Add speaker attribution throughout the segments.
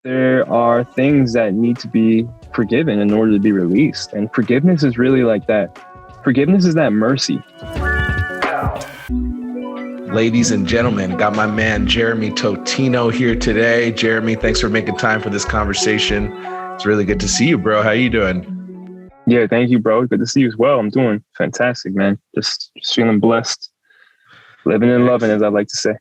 Speaker 1: There are things that need to be forgiven in order to be released. And forgiveness is really like that. Forgiveness is that mercy.
Speaker 2: Ladies and gentlemen, got my man Jeremy Totino here today. Jeremy, thanks for making time for this conversation. It's really good to see you, bro. How you doing?
Speaker 1: Yeah, thank you, bro. Good to see you as well. I'm doing fantastic, man. Just feeling blessed, living and loving, as I like to say.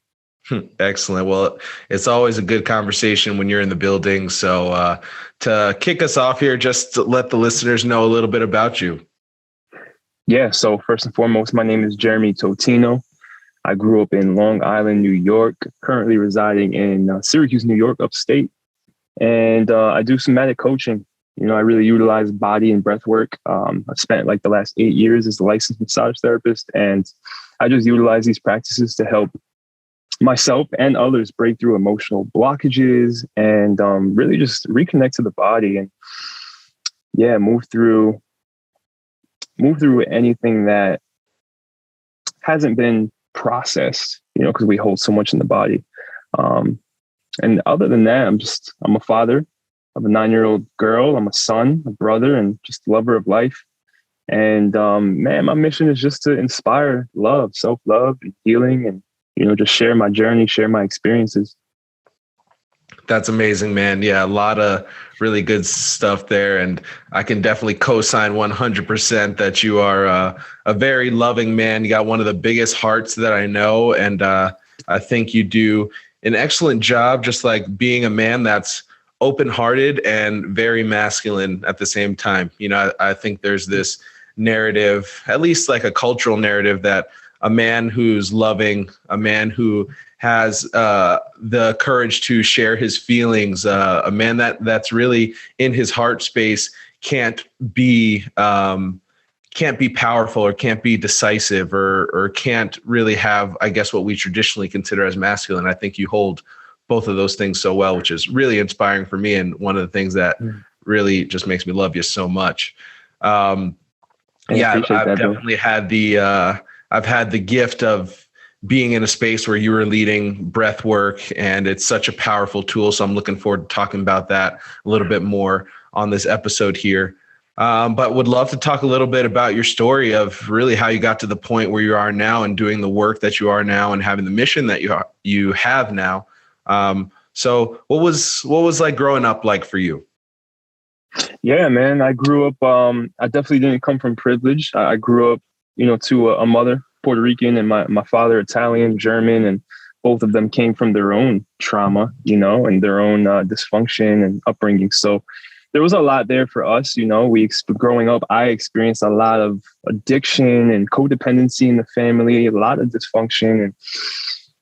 Speaker 2: Excellent. Well, it's always a good conversation when you're in the building. So to kick us off here, just to let the listeners know a little bit about you.
Speaker 1: Yeah. So first and foremost, my name is Jeremy Totino. I grew up in Long Island, New York, currently residing in Syracuse, New York, upstate. And I do somatic coaching. You know, I really utilize body and breath work. I spent like the last 8 years as a licensed massage therapist. And I just utilize these practices to help myself and others break through emotional blockages and really just reconnect to the body and move through anything that hasn't been processed, you know, because we hold so much in the body. And other than that, I'm a father of a 9-year-old girl. I'm a son, a brother, and just a lover of life. And man, my mission is just to inspire love, self-love, and healing, and you know, just share my journey, share my experiences.
Speaker 2: That's amazing, man. Yeah, a lot of really good stuff there. And I can definitely co-sign 100% that you are a very loving man. You got one of the biggest hearts that I know. And I think you do an excellent job, just like being a man that's open-hearted and very masculine at the same time. You know, I think there's this narrative, at least like a cultural narrative, that a man who's loving, a man who has the courage to share his feelings, a man that's really in his heart space can't be powerful or can't be decisive or can't really have, I guess, what we traditionally consider as masculine. I think you hold both of those things so well, which is really inspiring for me. And one of the things that really just makes me love you so much. I've definitely had I've had the gift of being in a space where you were leading breath work, and it's such a powerful tool. So I'm looking forward to talking about that a little bit more on this episode here. But would love to talk a little bit about your story of really how you got to the point where you are now and doing the work that you are now and having the mission that you have now. So what was like growing up like for you?
Speaker 1: Yeah, man, I grew up, I definitely didn't come from privilege. I grew up, you know, to a mother, Puerto Rican, and my father, Italian, German, and both of them came from their own trauma, you know, and their own dysfunction and upbringing. So there was a lot there for us, you know. Growing up, I experienced a lot of addiction and codependency in the family, a lot of dysfunction. And,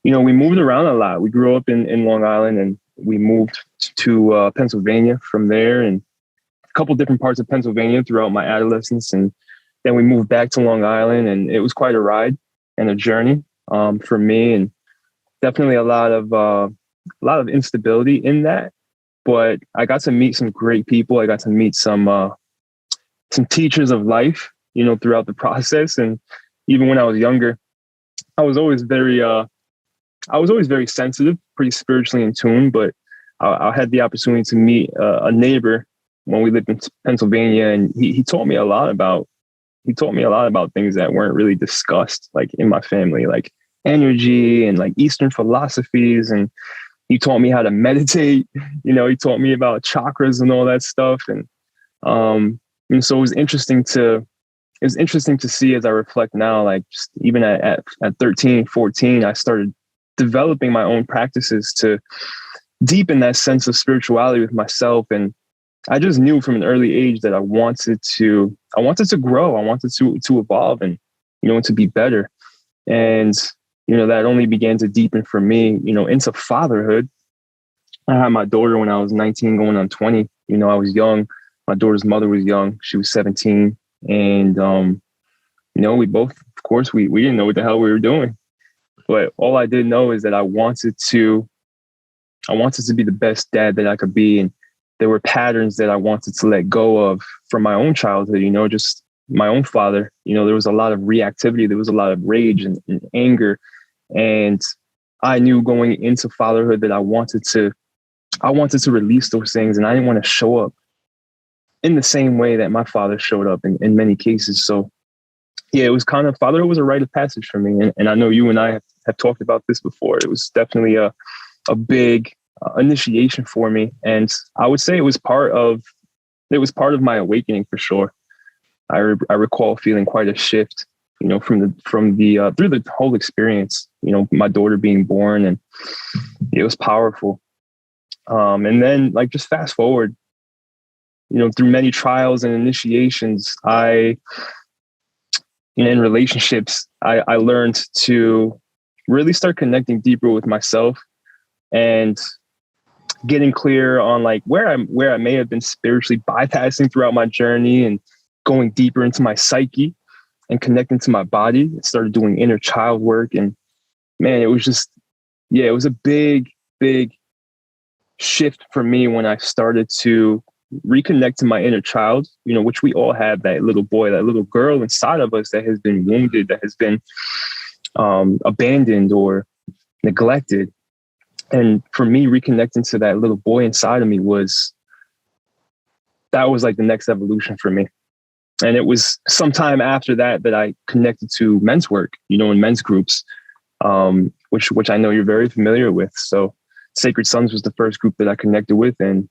Speaker 1: you know, we moved around a lot. We grew up in Long Island, and we moved to Pennsylvania from there, and a couple different parts of Pennsylvania throughout my adolescence. And then we moved back to Long Island, and it was quite a ride and a journey for me, and definitely a lot of instability in that. But I got to meet some great people. I got to meet some teachers of life, you know, throughout the process. And even when I was younger, I was always very sensitive, pretty spiritually in tune. But I had the opportunity to meet a neighbor when we lived in Pennsylvania, and he taught me a lot about things that weren't really discussed, like in my family, like energy and like Eastern philosophies. And he taught me how to meditate. You know, he taught me about chakras and all that stuff. And so it was interesting to see as I reflect now, like just even at 13, 14, I started developing my own practices to deepen that sense of spirituality with myself. And I just knew from an early age that I wanted to grow. I wanted to evolve and, you know, to be better. And, you know, that only began to deepen for me, you know, into fatherhood. I had my daughter when I was 19 going on 20. You know, I was young. My daughter's mother was young. She was 17. And, you know, we both, of course, we didn't know what the hell we were doing. But all I did know is that I wanted to be the best dad that I could be. And there were patterns that I wanted to let go of from my own childhood, you know, just my own father. You know, there was a lot of reactivity. There was a lot of rage and anger. And I knew going into fatherhood that I wanted to I wanted to release those things, and I didn't want to show up in the same way that my father showed up in many cases. So yeah, it was kind of, fatherhood was a rite of passage for me. And I know you and I have talked about this before. It was definitely a big initiation for me. And I would say it was part of my awakening for sure. I recall feeling quite a shift, you know, from the through the whole experience, you know, my daughter being born, and it was powerful. And then, like, just fast forward, you know, through many trials and initiations, in relationships, I learned to really start connecting deeper with myself and getting clear on like where I may have been spiritually bypassing throughout my journey, and going deeper into my psyche and connecting to my body. I started doing inner child work, and man, it was just, yeah, it was a big, big shift for me when I started to reconnect to my inner child, you know, which we all have, that little boy, that little girl inside of us that has been wounded, that has been abandoned or neglected. And for me, reconnecting to that little boy inside of me was like the next evolution for me. And it was sometime after that I connected to men's work, you know, in men's groups, which I know you're very familiar with. So Sacred Sons was the first group that I connected with. And,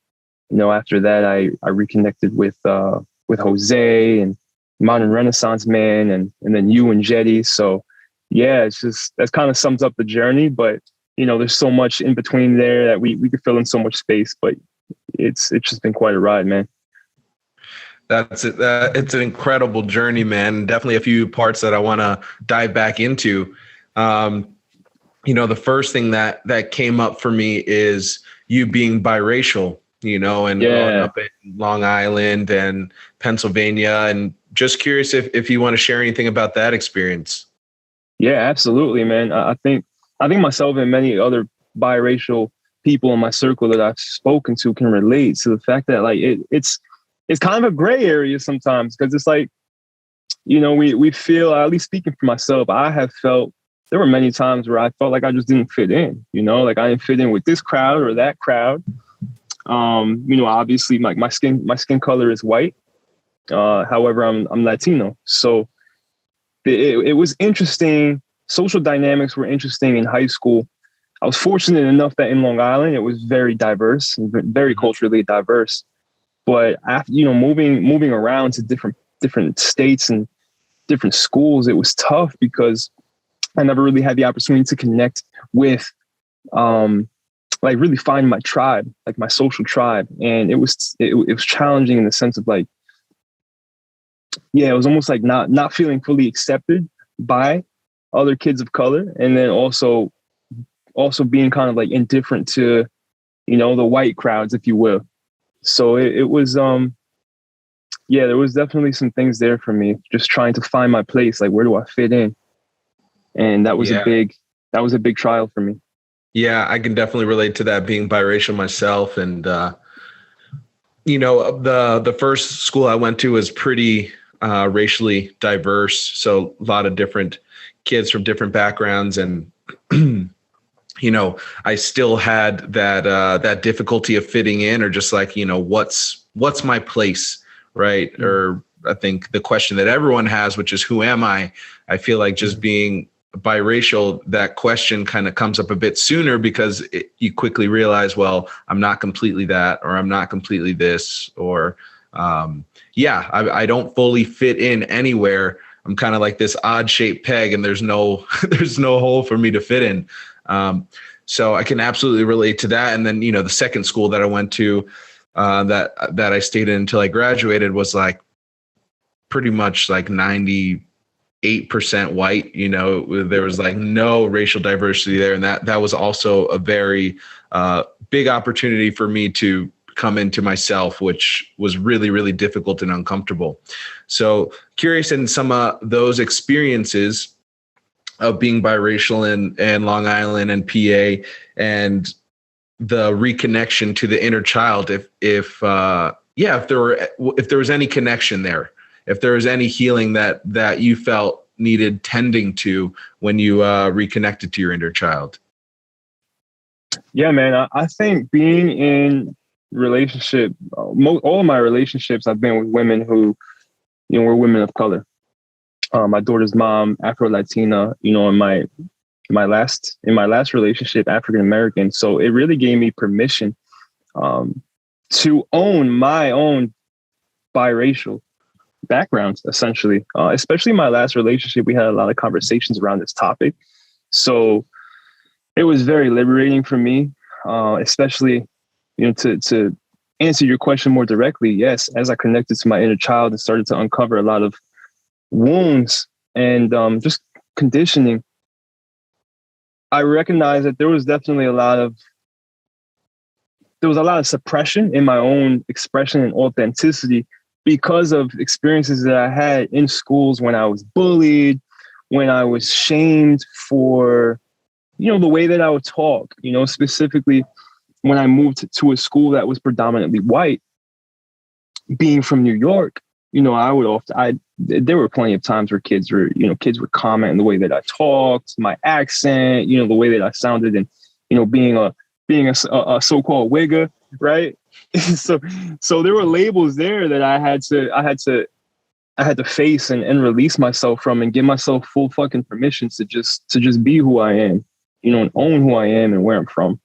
Speaker 1: you know, after that, I reconnected with Jose and Modern Renaissance Man, and then you and Jetty. So yeah, it's just, that kind of sums up the journey, but you know, there's so much in between there that we could fill in so much space, but it's just been quite a ride, man.
Speaker 2: That's it. It's an incredible journey, man. Definitely a few parts that I want to dive back into. You know, the first thing that came up for me is you being biracial, you know, and growing up in Long Island and Pennsylvania, and just curious if you want to share anything about that experience.
Speaker 1: Yeah, absolutely, man. I think myself and many other biracial people in my circle that I've spoken to can relate to the fact that like it's kind of a gray area sometimes, because it's like, you know, we feel, at least speaking for myself, I have felt there were many times where I felt like I just didn't fit in, you know, like I didn't fit in with this crowd or that crowd. You know, obviously my skin color is white. However, I'm Latino. So it was interesting. Social dynamics were interesting in high school. I was fortunate enough that in Long Island, it was very diverse, very culturally diverse. But after, you know, moving around to different states and different schools, it was tough because I never really had the opportunity to connect with, like really find my tribe, like my social tribe. And it was challenging in the sense of like, yeah, it was almost like not feeling fully accepted by other kids of color. And then also being kind of like indifferent to, you know, the white crowds, if you will. So it was, yeah, there was definitely some things there for me, just trying to find my place. Like, where do I fit in? And that was a big trial for me.
Speaker 2: Yeah, I can definitely relate to that, being biracial myself. And, you know, the first school I went to was pretty racially diverse. So a lot of different kids from different backgrounds. And, you know, I still had that difficulty of fitting in, or just like, you know, what's my place, right? Mm-hmm. Or I think the question that everyone has, which is, who am I? I feel like just being biracial, that question kind of comes up a bit sooner, because you quickly realize, well, I'm not completely that, or I'm not completely this, or I don't fully fit in anywhere. I'm kind of like this odd shaped peg, and there's no hole for me to fit in. So I can absolutely relate to that. And then, you know, the second school that I went to, that I stayed in until I graduated, was like pretty much like 98% white. You know, there was like no racial diversity there. And that was also a very big opportunity for me to come into myself, which was really, really difficult and uncomfortable. So curious, in some of those experiences of being biracial in Long Island and PA, and the reconnection to the inner child, if there was any connection there, if there was any healing that you felt needed tending to when you reconnected to your inner child.
Speaker 1: Yeah, man. I think being in relationship, all of my relationships, I've been with women who, were women of color. My daughter's mom, Afro Latina. In my last relationship, African American. So it really gave me permission to own my own biracial backgrounds, essentially. Especially my last relationship, we had a lot of conversations around this topic. So it was very liberating for me, especially, to answer your question more directly. Yes, as I connected to my inner child and started to uncover a lot of wounds and just conditioning, I recognized that there was definitely a lot of suppression in my own expression and authenticity because of experiences that I had in schools when I was bullied, when I was shamed for, the way that I would talk, specifically when I moved to a school that was predominantly white. Being from New York, there were plenty of times where kids would comment on the way that I talked, my accent, the way that I sounded, and, being a so-called wigger, right? so there were labels there that I had to face and release myself from, and give myself full fucking permission to just be who I am, and own who I am and where I'm from.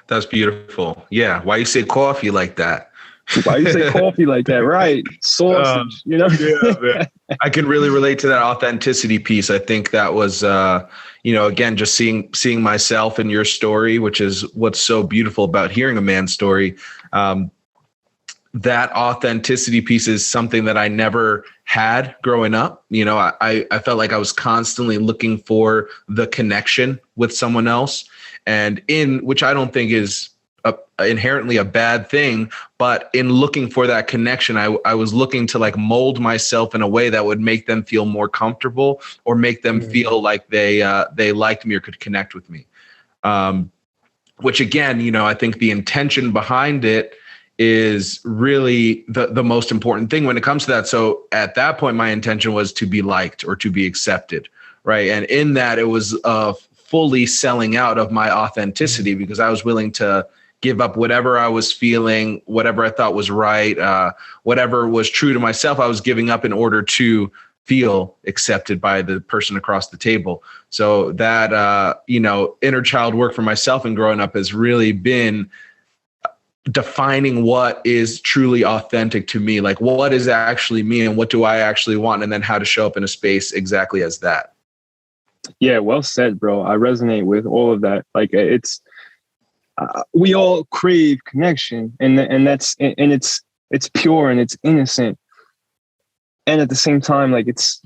Speaker 2: That's beautiful. Yeah. Why you say coffee like that?
Speaker 1: Why you say coffee like that? Right. Sausage,
Speaker 2: Yeah, man. I can really relate to that authenticity piece. I think that was, again, just seeing myself in your story, which is what's so beautiful about hearing a man's story. That authenticity piece is something that I never had growing up. I felt like I was constantly looking for the connection with someone else, and which I don't think is inherently a bad thing, but in looking for that connection, I was looking to like mold myself in a way that would make them feel more comfortable, or make them feel like they liked me or could connect with me. Which again, I think the intention behind it is really the most important thing when it comes to that. So at that point, my intention was to be liked or to be accepted, right? And in that, it was fully selling out of my authenticity, because I was willing to give up whatever I was feeling, whatever I thought was right, whatever was true to myself, I was giving up in order to feel accepted by the person across the table. So that, inner child work for myself and growing up has really been defining what is truly authentic to me, like what is actually me and what do I actually want, and then how to show up in a space exactly as that.
Speaker 1: Yeah, well said, bro. I resonate with all of that. Like it's, we all crave connection, and it's pure and it's innocent, and at the same time, like it's,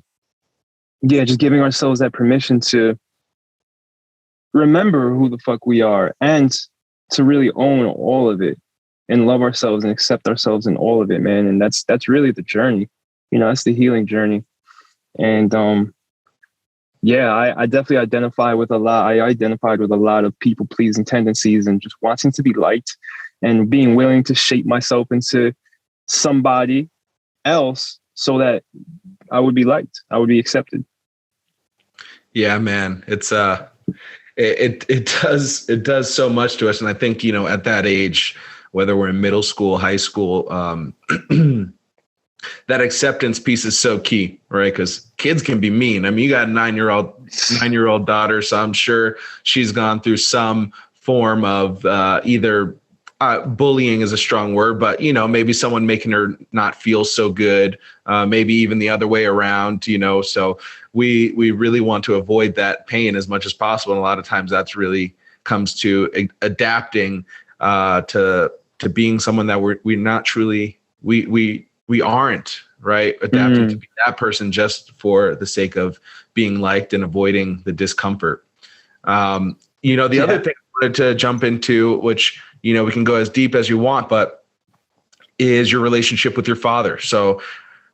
Speaker 1: just giving ourselves that permission to remember who the fuck we are, and to really own all of it, and love ourselves and accept ourselves in all of it, man. And that's really the journey, that's the healing journey. And I definitely identify with a lot. I identified with a lot of people pleasing tendencies and just wanting to be liked, and being willing to shape myself into somebody else so that I would be liked, I would be accepted. Yeah, man.
Speaker 2: It's it does so much to us. And I think, at that age, whether we're in middle school, high school, that acceptance piece is so key, right? Because kids can be mean. I mean, you got a 9-year-old daughter, so I'm sure she's gone through some form of either bullying is a strong word, but maybe someone making her not feel so good, maybe even the other way around. So we really want to avoid that pain as much as possible. And a lot of times that's really comes to adapting to being someone that we're not truly, we aren't, right? Adapting to be that person just for the sake of being liked and avoiding the discomfort. The other thing I wanted to jump into, which, we can go as deep as you want, but is your relationship with your father. So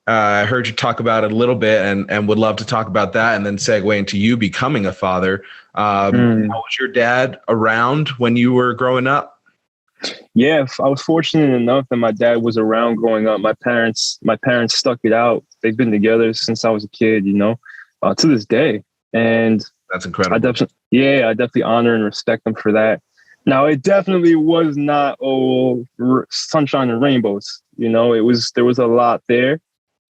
Speaker 2: I heard you talk about it a little bit, and would love to talk about that, and then segue into you becoming a father. How was your dad around when you were growing up?
Speaker 1: Yeah, I was fortunate enough that my dad was around growing up. My parents stuck it out. They've been together since I was a kid, to this day. And
Speaker 2: That's incredible.
Speaker 1: I definitely honor and respect them for that. Now, it definitely was not sunshine and rainbows. You know, there was a lot there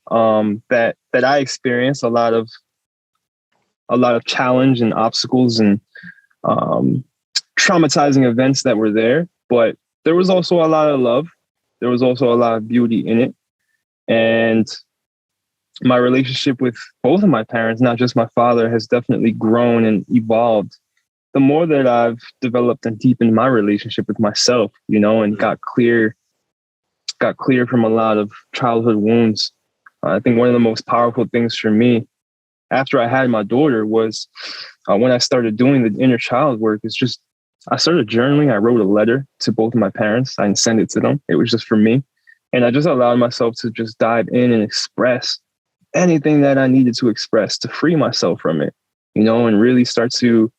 Speaker 1: that I experienced, a lot of challenge and obstacles and traumatizing events that were there. But there was also a lot of love. There was also a lot of beauty in it. And my relationship with both of my parents, not just my father, has definitely grown and evolved. The more that I've developed and deepened my relationship with myself, you know, and got clear from a lot of childhood wounds. I think one of the most powerful things for me after I had my daughter was when I started doing the inner child work. It's just, I started journaling. I wrote a letter to both of my parents. I didn't send it to them. It was just for me. And I just allowed myself to just dive in and express anything that I needed to express to free myself from it, you know, and really start to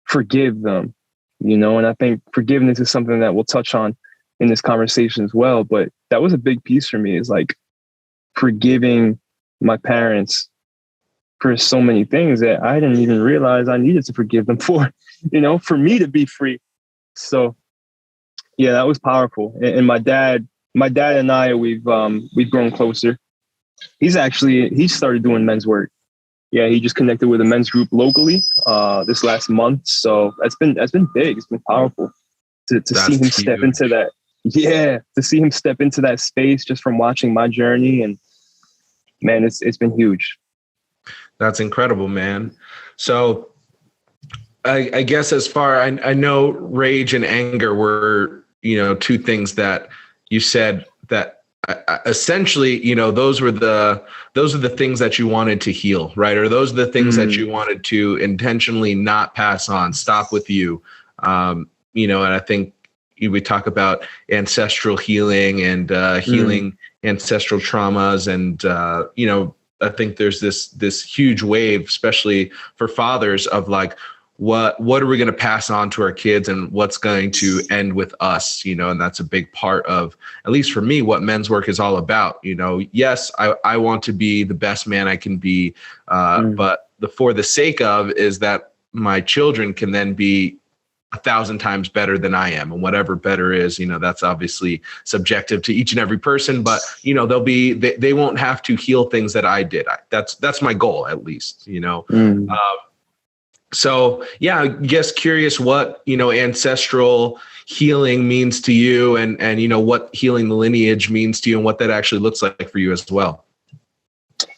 Speaker 1: forgive them, you know. And I think forgiveness is something that we'll touch on in this conversation as well. But that was a big piece for me, is like forgiving my parents for so many things that I didn't even realize I needed to forgive them for, you know, for me to be free. So yeah, that was powerful. And my dad and I, we've grown closer. He started doing men's work. Yeah, he just connected with a men's group locally this last month. So that's been big. It's been powerful to see him step into that. Yeah, to see him step into that space just from watching my journey. And man, it's been huge.
Speaker 2: That's incredible, man. So I guess as far I know, rage and anger were, you know, two things that you said that essentially, you know, those are the things that you wanted to heal, right? Or those are the things that you wanted to intentionally not pass on, stop with you. You know, and I think we talk about ancestral healing and healing ancestral traumas. And, you know, I think there's this huge wave, especially for fathers, of like, what are we going to pass on to our kids and what's going to end with us, you know? And that's a big part of, at least for me, what men's work is all about. You know, yes, I want to be the best man I can be, but for the sake of is that my children can then be 1,000 times better than I am, and whatever better is, you know, that's obviously subjective to each and every person, but you know, they won't have to heal things that I did. That's my goal, at least, you know? So yeah, I guess curious what, you know, ancestral healing means to you, and, you know, what healing the lineage means to you and what that actually looks like for you as well.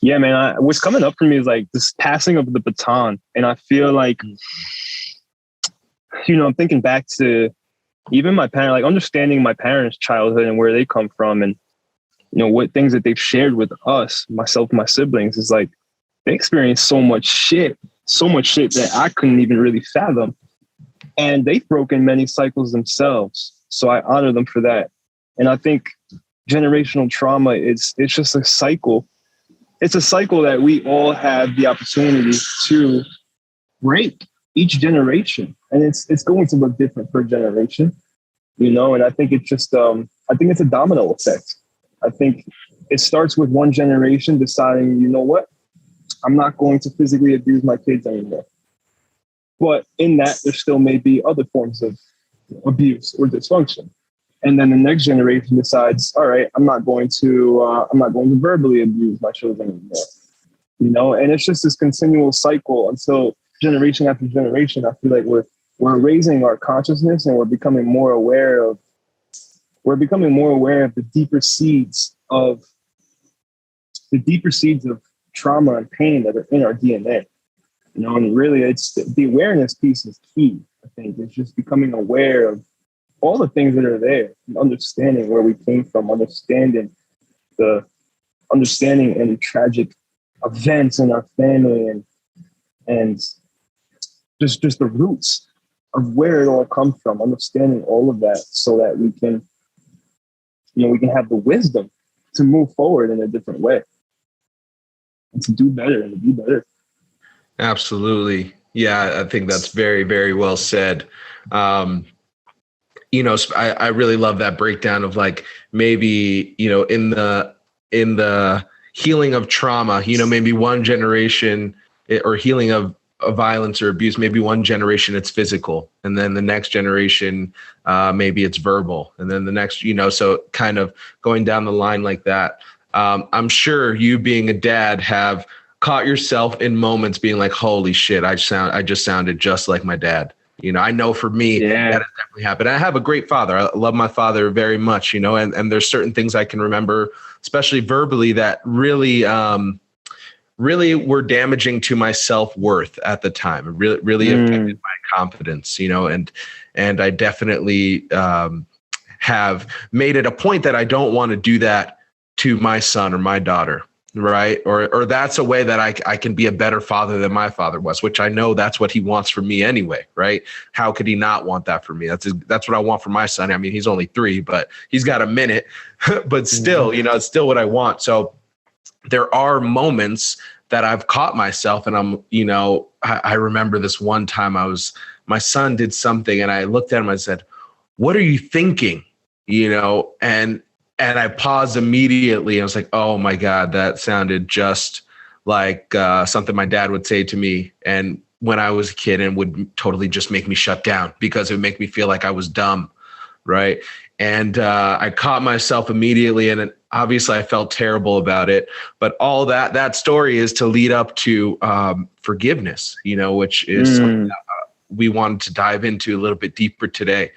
Speaker 1: Yeah, man, what's coming up for me is like this passing of the baton. And I feel like, you know, I'm thinking back to even my parents, like understanding my parents' childhood and where they come from, and, you know, what things that they've shared with us, myself, my siblings, is like, they experienced so much shit that I couldn't even really fathom. And they've broken many cycles themselves. So I honor them for that. And I think generational trauma, it's just a cycle. It's a cycle that we all have the opportunity to break each generation. And it's going to look different per generation, you know? And I think it's just, I think it's a domino effect. I think it starts with one generation deciding, you know what? I'm not going to physically abuse my kids anymore. But in that, there still may be other forms of abuse or dysfunction. And then the next generation decides, all right, I'm not going to verbally abuse my children anymore. You know, and it's just this continual cycle until generation after generation. I feel like we're raising our consciousness, and we're becoming more aware of the deeper seeds of trauma and pain that are in our DNA, you know. And really, it's the awareness piece is key. I think it's just becoming aware of all the things that are there, and understanding where we came from, understanding any tragic events in our family, and just the roots of where it all comes from, understanding all of that, so that we can have the wisdom to move forward in a different way. And to do better and to be better.
Speaker 2: Absolutely. Yeah, I think that's very, very well said. You know, I really love that breakdown of like, maybe, you know, in the healing of trauma, you know, maybe one generation or healing of violence or abuse. Maybe one generation it's physical, and then the next generation maybe it's verbal, and then the next, so kind of going down the line like that. I'm sure you being a dad have caught yourself in moments being like, holy shit, I just sounded just like my dad. I know for me, that has definitely happened. I have a great father. I love my father very much, and there's certain things I can remember, especially verbally, that really were damaging to my self-worth at the time. It really affected my confidence, and I definitely have made it a point that I don't want to do that to my son or my daughter. Right. Or that's a way that I can be a better father than my father was, which I know that's what he wants for me anyway. Right. How could he not want that for me? That's what I want for my son. I mean, he's only 3, but he's got a minute, but still, it's still what I want. So there are moments that I've caught myself, and I remember this one time my son did something, and I looked at him and I said, "What are you thinking?" And I paused immediately. I was like, oh my God, that sounded just like something my dad would say to me. And when I was a kid, and would totally just make me shut down because it would make me feel like I was dumb. Right. And I caught myself immediately. And obviously I felt terrible about it. But all that story is to lead up to forgiveness, which is something that we wanted to dive into a little bit deeper today.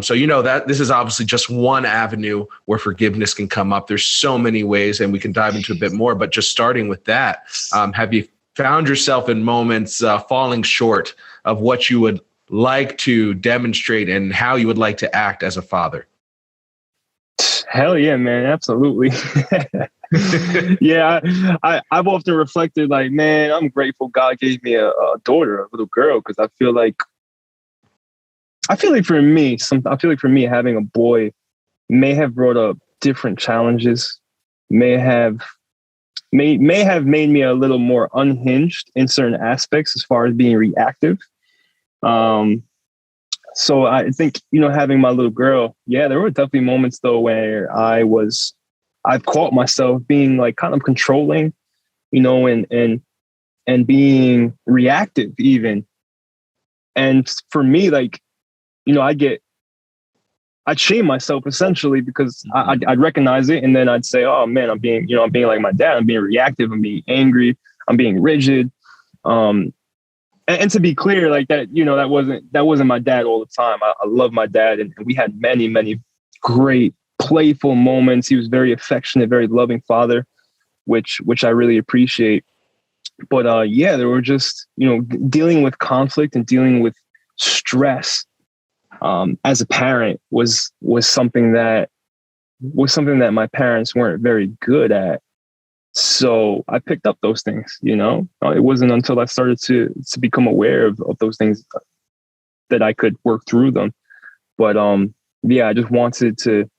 Speaker 2: So that this is obviously just one avenue where forgiveness can come up. There's so many ways, and we can dive into a bit more, but just starting with that, have you found yourself in moments falling short of what you would like to demonstrate and how you would like to act as a father?
Speaker 1: Hell yeah, man. Absolutely. Yeah. I've often reflected like, man, I'm grateful God gave me a daughter, a little girl, because I feel like for me, having a boy may have brought up different challenges, may have made me a little more unhinged in certain aspects as far as being reactive. So I think, having my little girl, there were definitely moments though where I've caught myself being like kind of controlling, and being reactive even. And for me, like, I'd shame myself essentially because I'd recognize it, and then I'd say, oh man, I'm being like my dad. I'm being reactive. I'm being angry. I'm being rigid. And to be clear, like that, that wasn't my dad all the time. I love my dad, and we had many, many great playful moments. He was very affectionate, very loving father, which I really appreciate. But there were just, dealing with conflict and dealing with stress as a parent was something that my parents weren't very good at. So I picked up those things, it wasn't until I started to become aware of those things that I could work through them. But I just wanted to,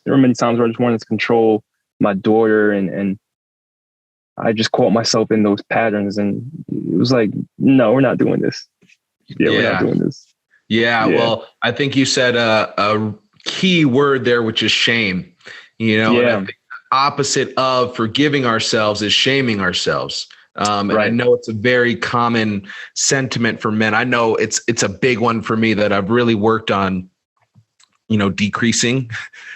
Speaker 1: there were many times where I just wanted to control my daughter, and I just caught myself in those patterns, and it was like, no, we're not doing this. We're not doing this.
Speaker 2: Yeah. Well, I think you said a key word there, which is shame, and I think the opposite of forgiving ourselves is shaming ourselves. And I know it's a very common sentiment for men. I know it's a big one for me that I've really worked on, decreasing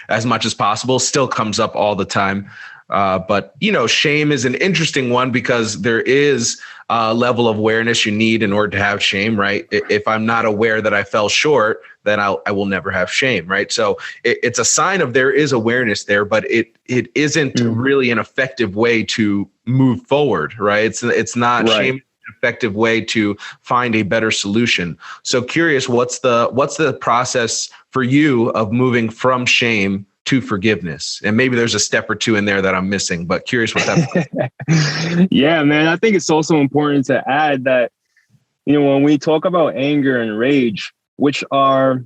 Speaker 2: as much as possible. Still comes up all the time. But shame is an interesting one because there is a level of awareness you need in order to have shame, right? If I'm not aware that I fell short, then I will never have shame, right? So it's a sign of there is awareness there, but it isn't really an effective way to move forward, right? It's not shame an effective way to find a better solution. So curious, what's the process for you of moving from shame to forgiveness? And maybe there's a step or two in there that I'm missing, but curious what that.
Speaker 1: Yeah, man. I think it's also important to add that, when we talk about anger and rage, which are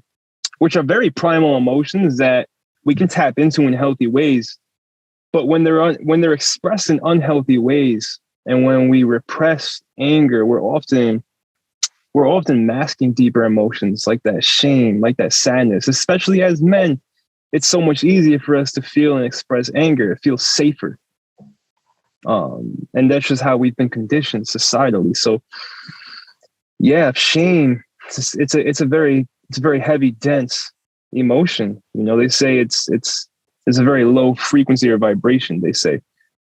Speaker 1: very primal emotions that we can tap into in healthy ways, but when they're expressed in unhealthy ways, and when we repress anger, we're often masking deeper emotions like that shame, like that sadness. Especially as men, it's so much easier for us to feel and express anger. It feels safer. And that's just how we've been conditioned societally. So yeah, shame, it's a very heavy, dense emotion. You know, they say it's a very low frequency or vibration, they say.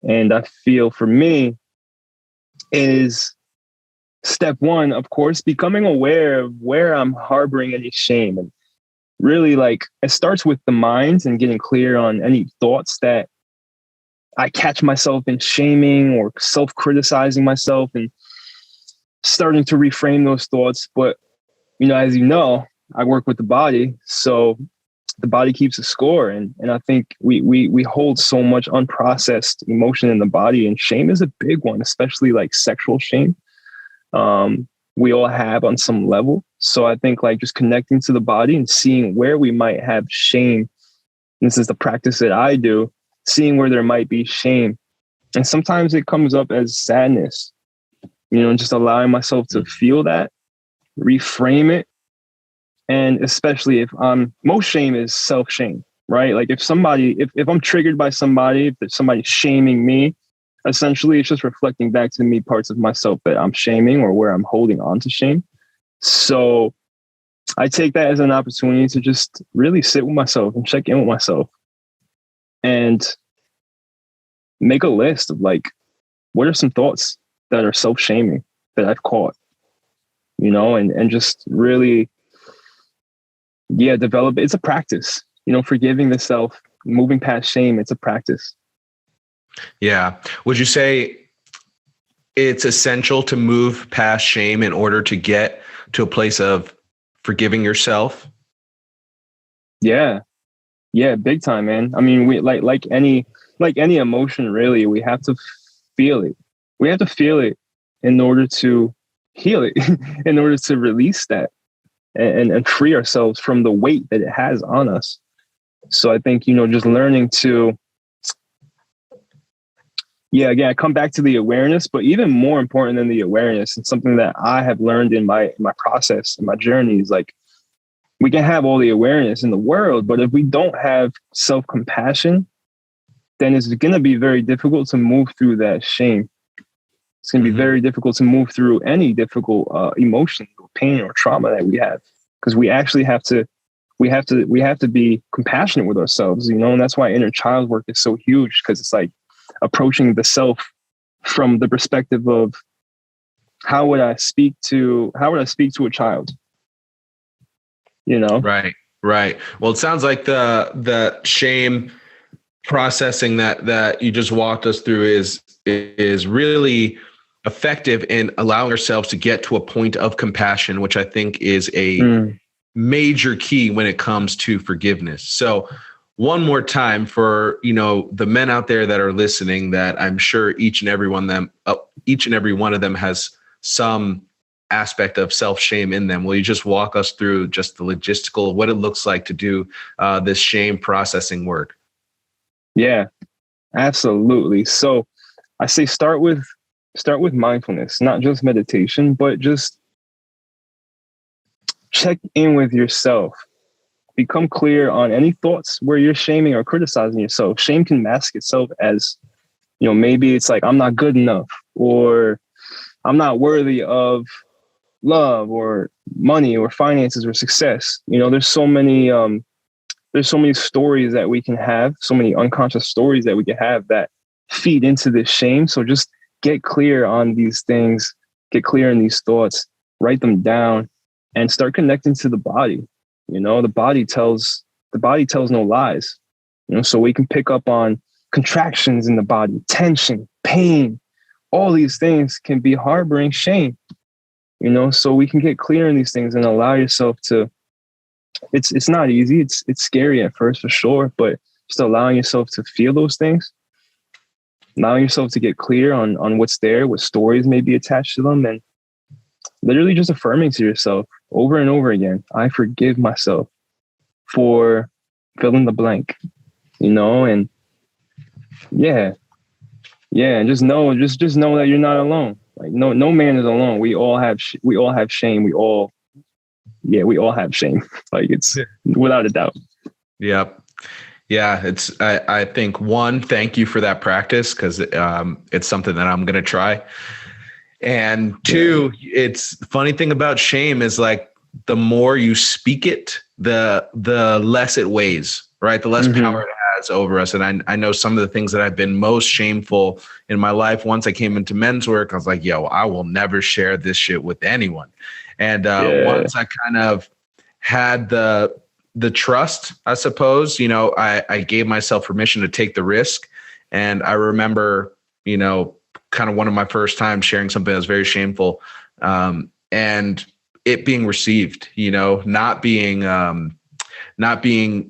Speaker 1: And I feel for me is step one, of course, becoming aware of where I'm harboring any shame. And really, like, it starts with the mind and getting clear on any thoughts that I catch myself in shaming or self-criticizing myself, and starting to reframe those thoughts. But, you know, as you know, I work with the body. So the body keeps a score. And I think we hold so much unprocessed emotion in the body, and shame is a big one, especially like sexual shame. We all have on some level. So I think like just connecting to the body and seeing where we might have shame. This is the practice that I do, seeing where there might be shame. And sometimes it comes up as sadness, you know, and just allowing myself to feel that, reframe it. And especially if most shame is self-shame, right? Like if I'm triggered by somebody, if somebody's shaming me, essentially it's just reflecting back to me parts of myself that I'm shaming or where I'm holding on to shame. So I take that as an opportunity to just really sit with myself and check in with myself and make a list of like, what are some thoughts that are self-shaming that I've caught, you know, and just really, develop. It's a practice, you know, forgiving the self, moving past shame. It's a practice.
Speaker 2: Yeah. Would you say it's essential to move past shame in order to get to a place of forgiving yourself?
Speaker 1: Yeah, big time, man. I mean, we like any emotion, really, we have to feel it. We have to feel it in order to heal it, in order to release that and free ourselves from the weight that it has on us. So I think, you know, just learning to, again, come back to the awareness, but even more important than the awareness, and something that I have learned in my process, in my journey, is like, we can have all the awareness in the world, but if we don't have self-compassion, then it's going to be very difficult to move through that shame. It's going to be very difficult to move through any difficult emotion or pain or trauma that we have, because we actually have to be compassionate with ourselves, you know. And that's why inner child work is so huge, because it's like approaching the self from the perspective of how would I speak to a child, you know?
Speaker 2: Right. Well, it sounds like the shame processing that you just walked us through is really effective in allowing ourselves to get to a point of compassion, which I think is a major key when it comes to forgiveness. So one more time for, you know, the men out there that are listening, that I'm sure each and every one of them has some aspect of self-shame in them. Will you just walk us through just the logistical, what it looks like to do this shame processing work? Yeah,
Speaker 1: absolutely. So I say start with mindfulness, not just meditation, but just check in with yourself. Become clear on any thoughts where you're shaming or criticizing yourself. Shame can mask itself as, you know, maybe it's like, I'm not good enough, or I'm not worthy of love or money or finances or success. You know, there's so many stories that we can have, so many unconscious stories that we can have that feed into this shame. So just get clear on these things, get clear on these thoughts, write them down, and start connecting to the body. You know, the body tells no lies. You know, so we can pick up on contractions in the body, tension, pain. All these things can be harboring shame. You know, so we can get clear on these things and allow yourself to. It's not easy. It's scary at first, for sure, but just allowing yourself to feel those things, allowing yourself to get clear on what's there, what stories may be attached to them, and literally just affirming to yourself over and over again, I forgive myself for fill in the blank, you know. And and just know that you're not alone. Like no man is alone. We all have shame. We all have shame. Like, it's without a doubt.
Speaker 2: Yep. Yeah, I think one, thank you for that practice, because it's something that I'm going to try. And two, it's the funny thing about shame is like the more you speak it, the less it weighs, right? The less power it has over us. And I know some of the things that I've been most shameful in my life. Once I came into men's work, I was like, yo, I will never share this shit with anyone. And once I kind of had the trust, I suppose, I gave myself permission to take the risk. And I remember, kind of one of my first times sharing something that was very shameful, and it being received, not being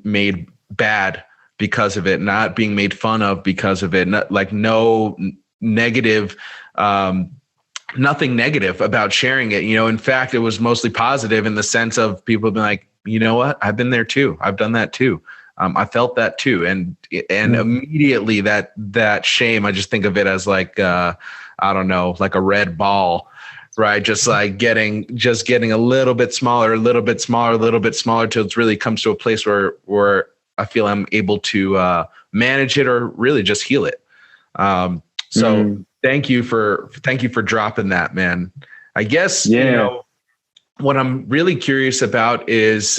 Speaker 2: made bad because of it, not being made fun of because of it, no negative, nothing negative about sharing it. In fact, it was mostly positive in the sense of people being like, you know what, I've been there too. I've done that too. I felt that too. And immediately that shame, I just think of it as like, I don't know, like a red ball, right? Just like getting a little bit smaller, a little bit smaller, a little bit smaller till it really comes to a place where I feel I'm able to manage it or really just heal it. So thank you for dropping that, man. I guess, what I'm really curious about is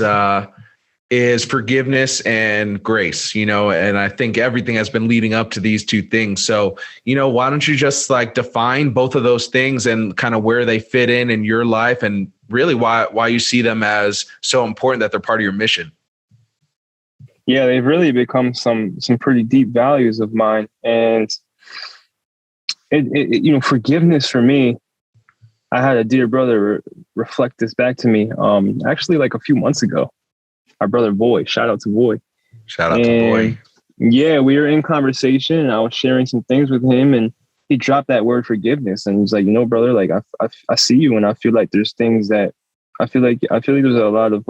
Speaker 2: forgiveness and grace, and I think everything has been leading up to these two things. So, why don't you just like define both of those things and kind of where they fit in your life, and really why you see them as so important that they're part of your mission?
Speaker 1: Yeah, they've really become some pretty deep values of mine. And forgiveness for me, I had a dear brother reflect this back to me, actually like a few months ago. Our brother Boy, shout out to Boy.
Speaker 2: Shout out to Boy.
Speaker 1: Yeah, we were in conversation and I was sharing some things with him, and he dropped that word forgiveness. And he's like, brother, like I see you, and I feel like there's things that I feel like there's a lot of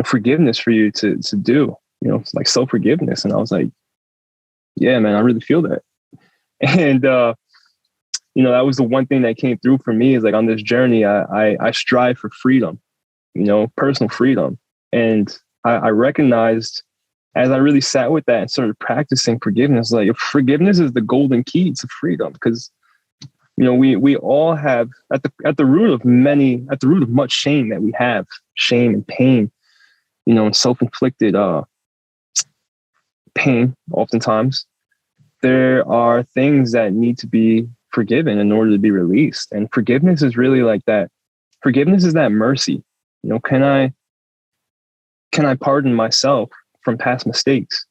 Speaker 1: forgiveness for you to do, it's like self-forgiveness. And I was like, yeah, man, I really feel that. And that was the one thing that came through for me, is like on this journey, I strive for freedom, personal freedom. And I recognized, as I really sat with that and started practicing forgiveness, like forgiveness is the golden key to freedom. Because we all have at the root of much shame that we have, shame and pain, and self-inflicted pain. Oftentimes there are things that need to be forgiven in order to be released. And forgiveness is really like that. Forgiveness is that mercy. Can I pardon myself from past mistakes?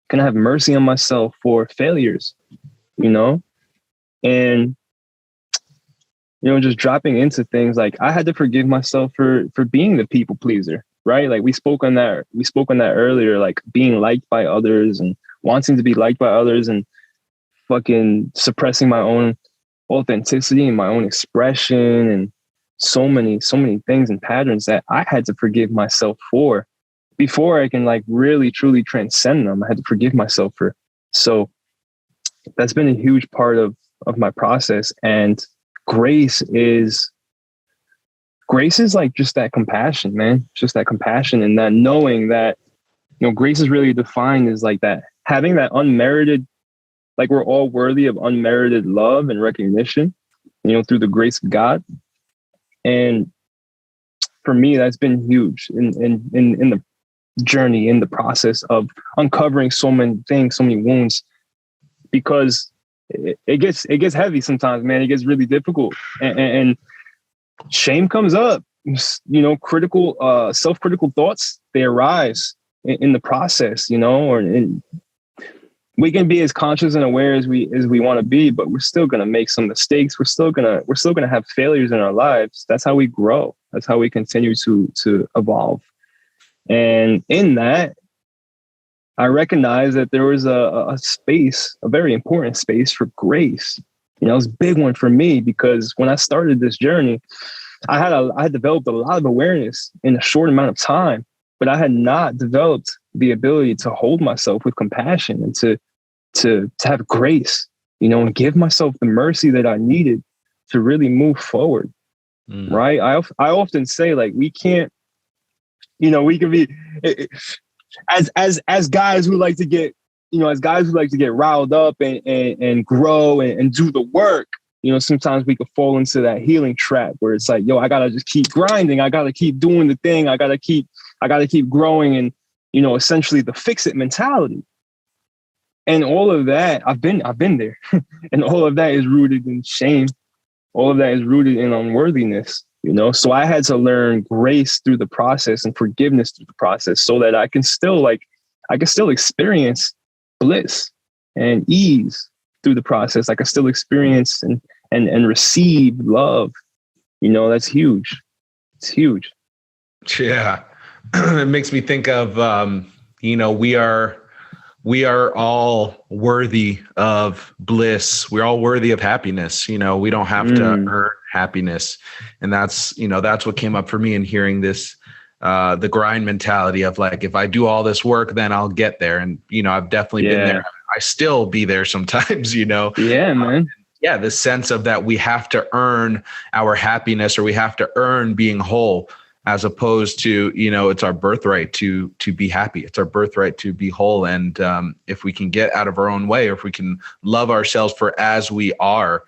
Speaker 1: Can I have mercy on myself for failures? And just dropping into things like I had to forgive myself for being the people pleaser, right? Like we spoke on that earlier, like being liked by others and wanting to be liked by others, and fucking suppressing my own authenticity and my own expression, and so many things and patterns that I had to forgive myself for before I can like really truly transcend them. I had to forgive myself for. So that's been a huge part of my process. And grace is like just that compassion, man. Just that compassion, and that knowing that, grace is really defined as like that, having that unmerited, like we're all worthy of unmerited love and recognition, through the grace of God. And for me, that's been huge in the journey, in the process of uncovering so many things, so many wounds, because it gets heavy sometimes, man. It gets really difficult, and shame comes up. Critical, self-critical thoughts, they arise in the process, we can be as conscious and aware as we want to be, but we're still going to make some mistakes. We're still going to have failures in our lives. That's how we grow. That's how we continue to evolve. And in that, I recognize that there was a space, a very important space for grace. It was a big one for me, because when I started this journey, I had developed a lot of awareness in a short amount of time, but I had not developed the ability to hold myself with compassion and to have grace, and give myself the mercy that I needed to really move forward. Right. I often say, like, we can't, we can be, as guys who like to get, as guys who like to get riled up and grow and do the work, sometimes we could fall into that healing trap where it's like, yo, I gotta just keep grinding. I gotta keep doing the thing. I gotta keep growing, and, essentially the fix it mentality. And all of that, I've been there. And all of that is rooted in shame. All of that is rooted in unworthiness, So I had to learn grace through the process and forgiveness through the process so that I can still experience bliss and ease through the process. I can still experience and receive love. That's huge. It's huge.
Speaker 2: Yeah. It makes me think of, we are all worthy of bliss. We're all worthy of happiness. We don't have to earn happiness. And that's what came up for me in hearing this, the grind mentality of like, if I do all this work, then I'll get there. And, I've definitely been there. I still be there sometimes,
Speaker 1: Yeah, man.
Speaker 2: Yeah. The sense of that we have to earn our happiness, or we have to earn being whole, as opposed to, it's our birthright to be happy. It's our birthright to be whole. And if we can get out of our own way, or if we can love ourselves for as we are,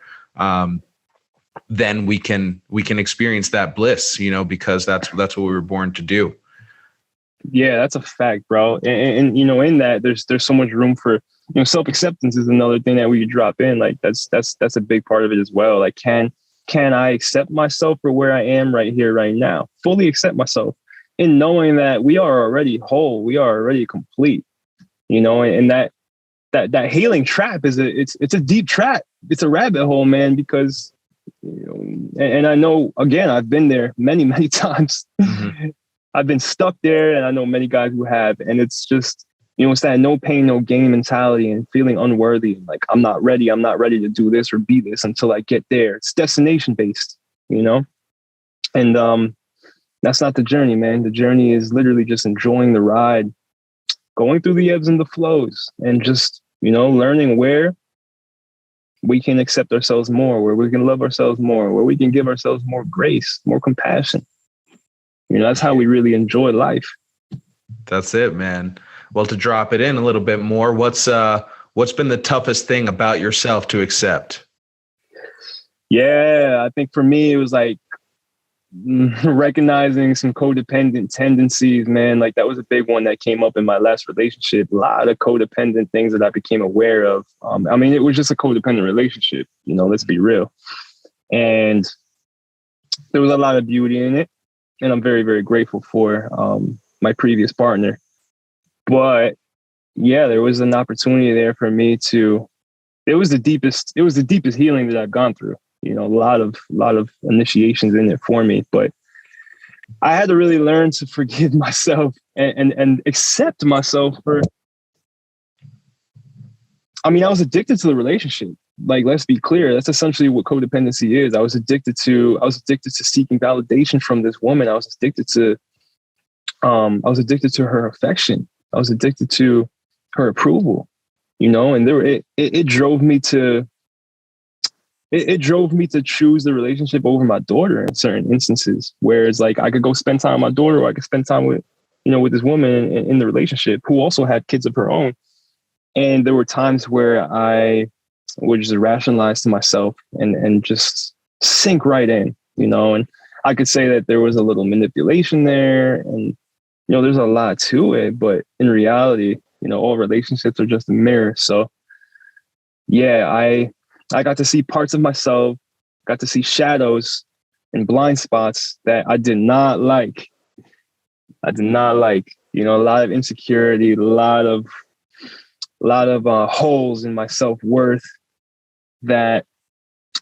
Speaker 2: then we can experience that bliss, because that's what we were born to do.
Speaker 1: Yeah, that's a fact, bro. And in that there's so much room for, self-acceptance is another thing that we drop in. Like that's a big part of it as well. Like, can I accept myself for where I am right here, right now? Fully accept myself, in knowing that we are already whole, we are already complete, and that healing trap it's a deep trap. It's a rabbit hole, man, because, and I know, again, I've been there many, many times. Mm-hmm. I've been stuck there, and I know many guys who have, and it's just, it's that no pain, no gain mentality, and feeling unworthy. Like, I'm not ready to do this or be this until I get there. It's destination based, and that's not the journey, man. The journey is literally just enjoying the ride, going through the ebbs and the flows, and just, learning where we can accept ourselves more, where we can love ourselves more, where we can give ourselves more grace, more compassion. That's how we really enjoy life.
Speaker 2: That's it, man. Well, to drop it in a little bit more, what's been the toughest thing about yourself to accept?
Speaker 1: Yeah, I think for me, it was like recognizing some codependent tendencies, man. Like, that was a big one that came up in my last relationship. A lot of codependent things that I became aware of. It was just a codependent relationship, let's be real. And there was a lot of beauty in it. And I'm very, very grateful for my previous partner. But yeah, there was an opportunity there for me it was the deepest healing that I've gone through. A lot of initiations in it for me, but I had to really learn to forgive myself and accept myself for, I was addicted to the relationship. Like, let's be clear. That's essentially what codependency is. I was addicted to seeking validation from this woman. I was addicted to her affection. I was addicted to her approval, and it drove me to choose the relationship over my daughter in certain instances, where it's like I could go spend time with my daughter, or I could spend time with this woman in the relationship who also had kids of her own. And there were times where I would just rationalize to myself and just sink right in, and I could say that there was a little manipulation there, and there's a lot to it, but in reality, all relationships are just a mirror. So yeah, I got to see parts of myself, got to see shadows and blind spots that I did not like. A lot of insecurity, a lot of holes in my self-worth that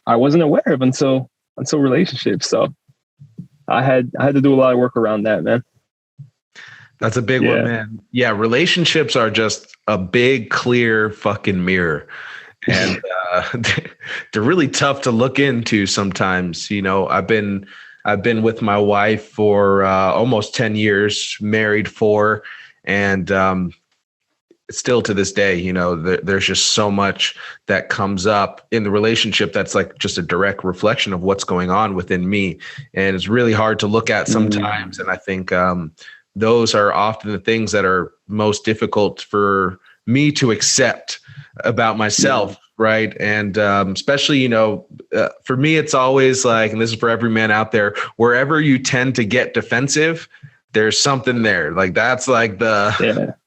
Speaker 1: I wasn't aware of until relationships. So I had to do a lot of work around that, man.
Speaker 2: That's a big one, man. Yeah, relationships are just a big, clear fucking mirror. And they're really tough to look into sometimes. I've been with my wife for almost 10 years, married 4, and still to this day, there's just so much that comes up in the relationship that's like just a direct reflection of what's going on within me. And it's really hard to look at sometimes. And I think those are often the things that are most difficult for me to accept about myself. Right. And especially, for me, it's always like, and this is for every man out there, wherever you tend to get defensive, there's something there. Like that's like that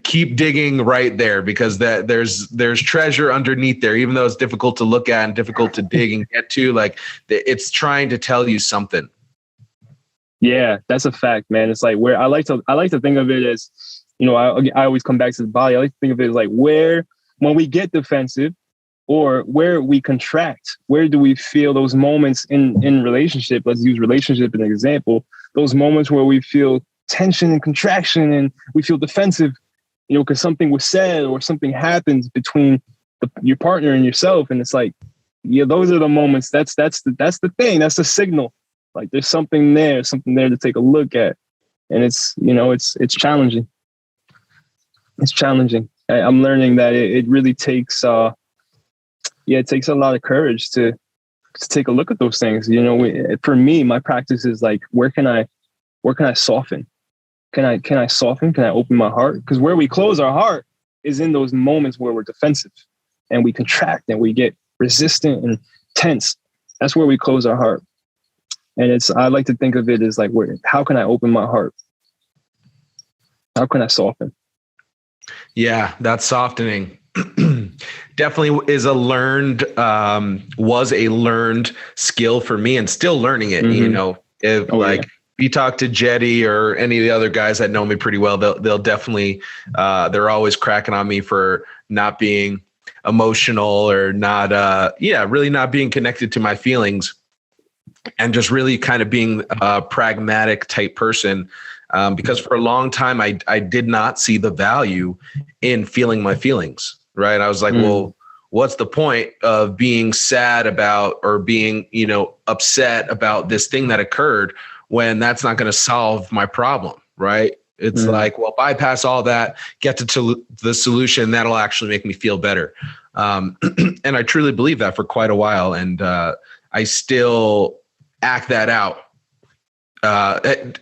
Speaker 2: keep digging right there, because that there's treasure underneath there, even though it's difficult to look at and difficult to dig and get to, like it's trying to tell you something.
Speaker 1: Yeah, that's a fact, man. It's like where I like to think of it as, I always come back to the body. I like to think of it as like where, when we get defensive or where we contract, where do we feel those moments in relationship? Let's use relationship as an example. Those moments where we feel tension and contraction and we feel defensive, because something was said or something happens between your partner and yourself. And it's like, yeah, those are the moments. That's the thing. That's the signal. Like there's something there to take a look at. And it's challenging. It's challenging. I'm learning that it really takes, it takes a lot of courage to take a look at those things. For me, my practice is like, where can I soften? Can I soften? Can I open my heart? Because where we close our heart is in those moments where we're defensive and we contract and we get resistant and tense. That's where we close our heart. And I like to think of it as like, how can I open my heart? How can I soften?
Speaker 2: Yeah, that softening definitely was a learned skill for me, and still learning it. If you talk to Jetty or any of the other guys that know me pretty well, they'll definitely, they're always cracking on me for not being emotional or not, really not being connected to my feelings, and just really kind of being a pragmatic type person. Because for a long time, I did not see the value in feeling my feelings, right? I was like, well, what's the point of being sad about or being, upset about this thing that occurred when that's not going to solve my problem, right? It's like, well, bypass all that, get to the solution, that'll actually make me feel better. And I truly believe that for quite a while. And I still act that out. At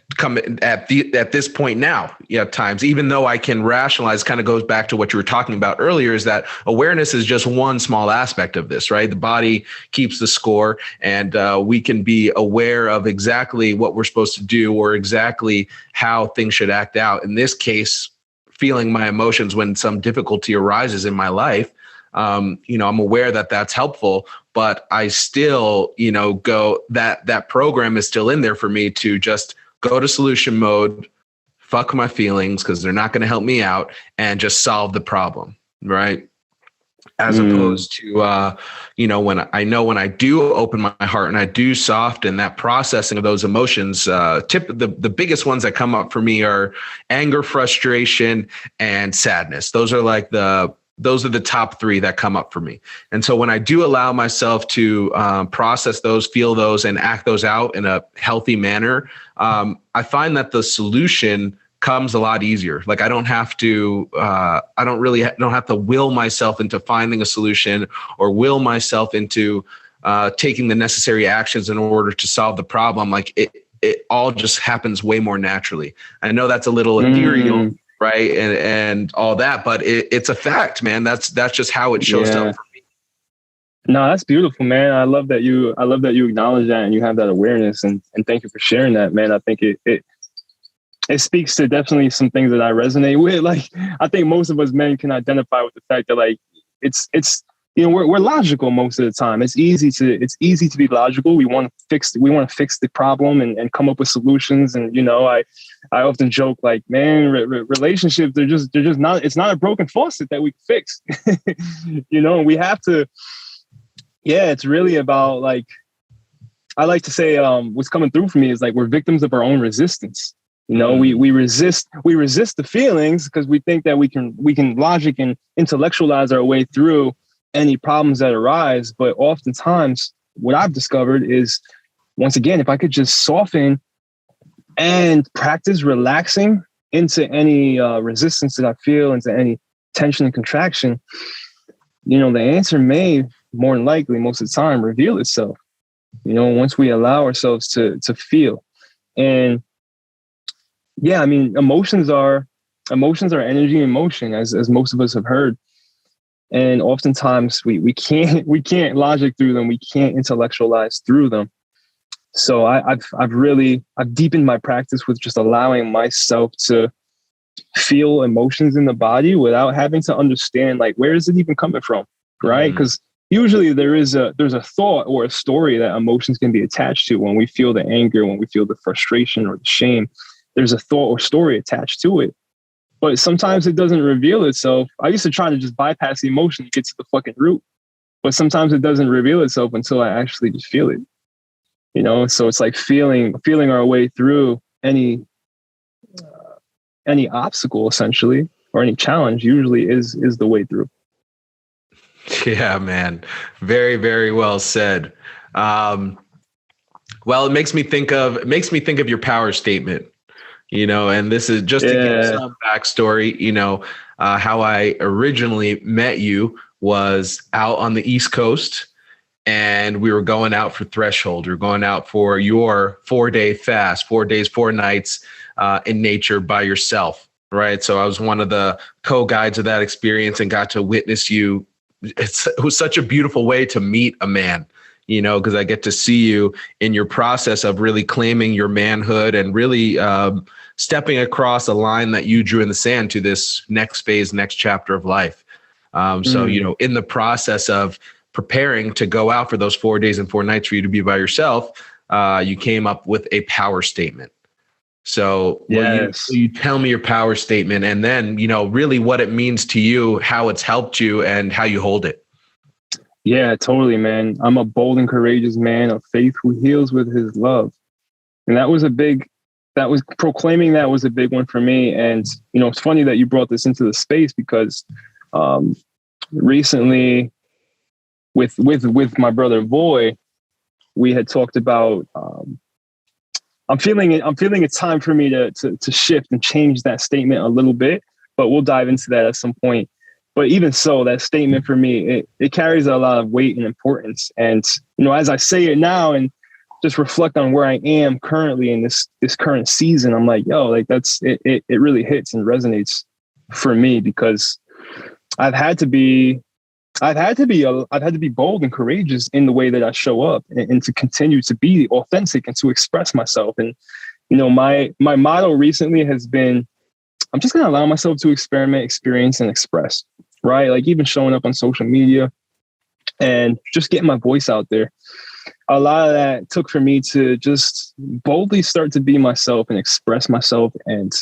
Speaker 2: this point now, at times, even though I can rationalize, kind of goes back to what you were talking about earlier, is that awareness is just one small aspect of this, right? The body keeps the score, and we can be aware of exactly what we're supposed to do or exactly how things should act out. In this case, feeling my emotions when some difficulty arises in my life, I'm aware that that's helpful, but I still, that program is still in there for me to just go to solution mode, fuck my feelings because they're not going to help me out, and just solve the problem, right? As opposed to, when I do open my heart and I do soften, that processing of those emotions, the biggest ones that come up for me are anger, frustration, and sadness. Those are the top three that come up for me. And so when I do allow myself to process those, feel those, and act those out in a healthy manner, I find that the solution comes a lot easier. Like I don't have to will myself into finding a solution or will myself into taking the necessary actions in order to solve the problem. Like it all just happens way more naturally. I know that's a little ethereal, right? And all that, but it's a fact, man. That's just how it shows up for me.
Speaker 1: No, that's beautiful, man. I love that you acknowledge that and you have that awareness, and thank you for sharing that, man. I think it speaks to definitely some things that I resonate with. Like, I think most of us men can identify with the fact that like, it's, we're logical most of the time. It's easy to be logical. We want to fix the problem and come up with solutions. And, I often joke like, man, relationships, they're just not, it's not a broken faucet that we can fix, and we have to, it's really about like, I like to say, what's coming through for me is like, we're victims of our own resistance. We resist the feelings because we think that we can logic and intellectualize our way through any problems that arise. But oftentimes what I've discovered is, once again, if I could just soften and practice relaxing into any resistance that I feel, into any tension and contraction, the answer may more than likely most of the time reveal itself, once we allow ourselves to feel. And yeah, I mean, emotions are energy in motion, as most of us have heard. And oftentimes we can't logic through them. We can't intellectualize through them. So I've deepened my practice with just allowing myself to feel emotions in the body without having to understand, like, where is it even coming from, right? Because usually there's a thought or a story that emotions can be attached to. When we feel the anger, when we feel the frustration or the shame, there's a thought or story attached to it. But sometimes it doesn't reveal itself. I used to try to just bypass the emotion and get to the fucking root. But sometimes it doesn't reveal itself until I actually just feel it. You know, so it's like feeling our way through any obstacle, essentially, or any challenge usually is the way through.
Speaker 2: Yeah, man. Very, very well said. Well, it makes me think of your power statement. You know, and this is just to give some backstory. You know, how I originally met you was out on the East Coast, and we were going out for Threshold. We were going out for your 4-day fast, 4 days, 4 nights in nature by yourself, right? So I was one of the co-guides of that experience and got to witness you. It was such a beautiful way to meet a man, you know, because I get to see you in your process of really claiming your manhood and really stepping across a line that you drew in the sand to this next phase, next chapter of life. So, you know, in the process of preparing to go out for those 4 days and 4 nights for you to be by yourself, you came up with a power statement. So will you tell me your power statement, and then, you know, really what it means to you, how it's helped you, and how you hold it?
Speaker 1: Yeah, totally, man. I'm a bold and courageous man of faith who heals with his love. And proclaiming that was a big one for me. And, you know, it's funny that you brought this into the space because recently with my brother Boy, we had talked about, I'm feeling it's time for me to shift and change that statement a little bit, but we'll dive into that at some point. But even so, that statement for me, it carries a lot of weight and importance. And, you know, as I say it now and just reflect on where I am currently in this current season, I'm like, yo, like it really hits and resonates for me, because I've had to be bold and courageous in the way that I show up, and to continue to be authentic and to express myself. And, you know, my motto recently has been, I'm just going to allow myself to experiment, experience, and express, right? Like even showing up on social media and just getting my voice out there. A lot of that took for me to just boldly start to be myself and express myself, and,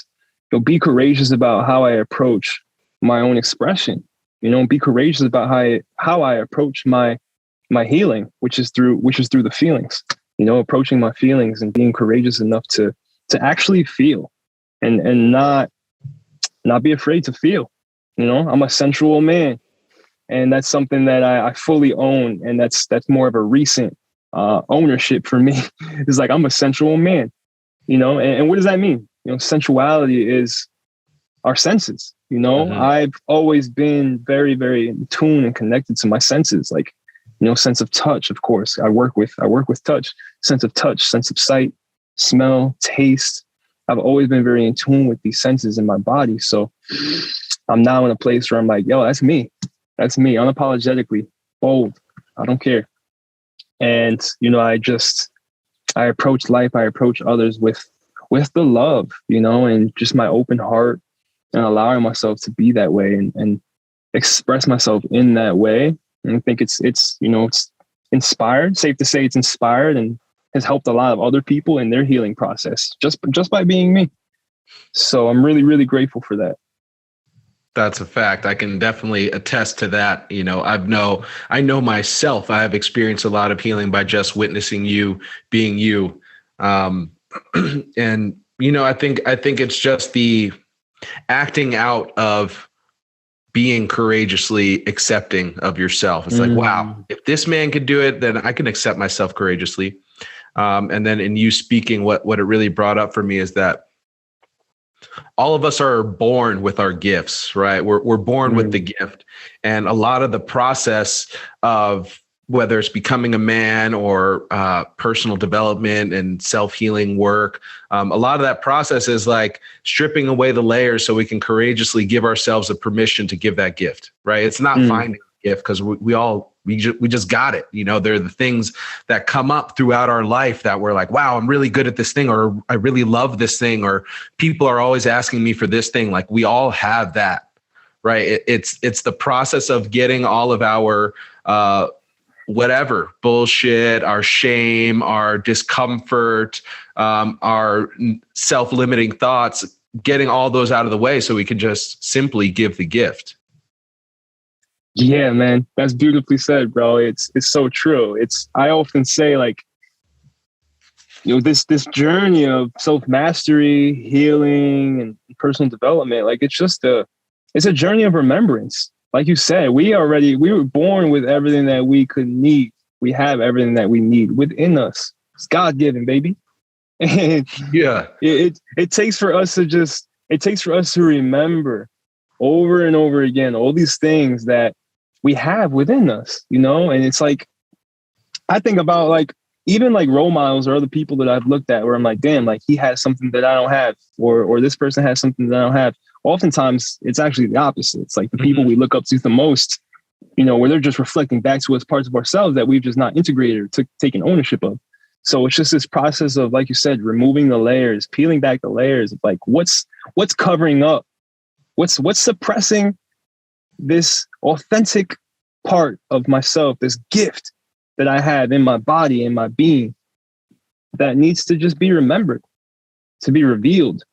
Speaker 1: you know, be courageous about how I approach my own expression. You know, be courageous about how I approach my healing, which is through the feelings. You know, approaching my feelings and being courageous enough to actually feel, and not be afraid to feel. You know, I'm a sensual man, and that's something that I fully own, and that's more of a recent ownership for me. It's like, I'm a sensual man, you know, and what does that mean? You know, sensuality is our senses. You know, I've always been very, very in tune and connected to my senses, like, you know, sense of touch. Of course, I work with touch, sense of sight, smell, taste. I've always been very in tune with these senses in my body. So I'm now in a place where I'm like, yo, that's me, unapologetically bold. I don't care. And, you know, I approach life, I approach others with the love, you know, and just my open heart, and allowing myself to be that way and express myself in that way. And I think it's, you know, it's inspired, safe to say it's inspired, and has helped a lot of other people in their healing process just by being me. So I'm really, really grateful for that.
Speaker 2: That's a fact. I can definitely attest to that. You know, I know myself, I have experienced a lot of healing by just witnessing you being you. And, you know, I think it's just the acting out of being courageously accepting of yourself. It's like, wow, if this man could do it, then I can accept myself courageously. And then in you speaking, what it really brought up for me is that all of us are born with our gifts, right? We're born with the gift. And a lot of the process of whether it's becoming a man or personal development and self-healing work, a lot of that process is like stripping away the layers so we can courageously give ourselves the permission to give that gift, right? It's not finding a gift because we just got it. You know, they're the things that come up throughout our life that we're like, wow, I'm really good at this thing, or I really love this thing, or people are always asking me for this thing. Like we all have that, right? It's the process of getting all of our whatever bullshit, our shame, our discomfort, our self-limiting thoughts, getting all those out of the way so we can just simply give the gift.
Speaker 1: Yeah, man, that's beautifully said, bro. It's so true. I often say, like, you know, this journey of self-mastery, healing, and personal development, like it's a journey of remembrance. Like you said, we were born with everything that we could need. We have everything that we need within us. It's God-given, baby. And
Speaker 2: yeah,
Speaker 1: it takes for us to remember over and over again all these things that we have within us, you know? And it's like, I think about like, even like role models or other people that I've looked at where I'm like, damn, like he has something that I don't have, or this person has something that I don't have. Oftentimes it's actually the opposite. It's like the people we look up to the most, you know, where they're just reflecting back to us parts of ourselves that we've just not integrated or taken ownership of. So it's just this process of, like you said, removing the layers, peeling back the layers of like, what's covering up, what's suppressing this authentic part of myself, this gift that I have in my body, in my being, that needs to just be remembered, to be revealed.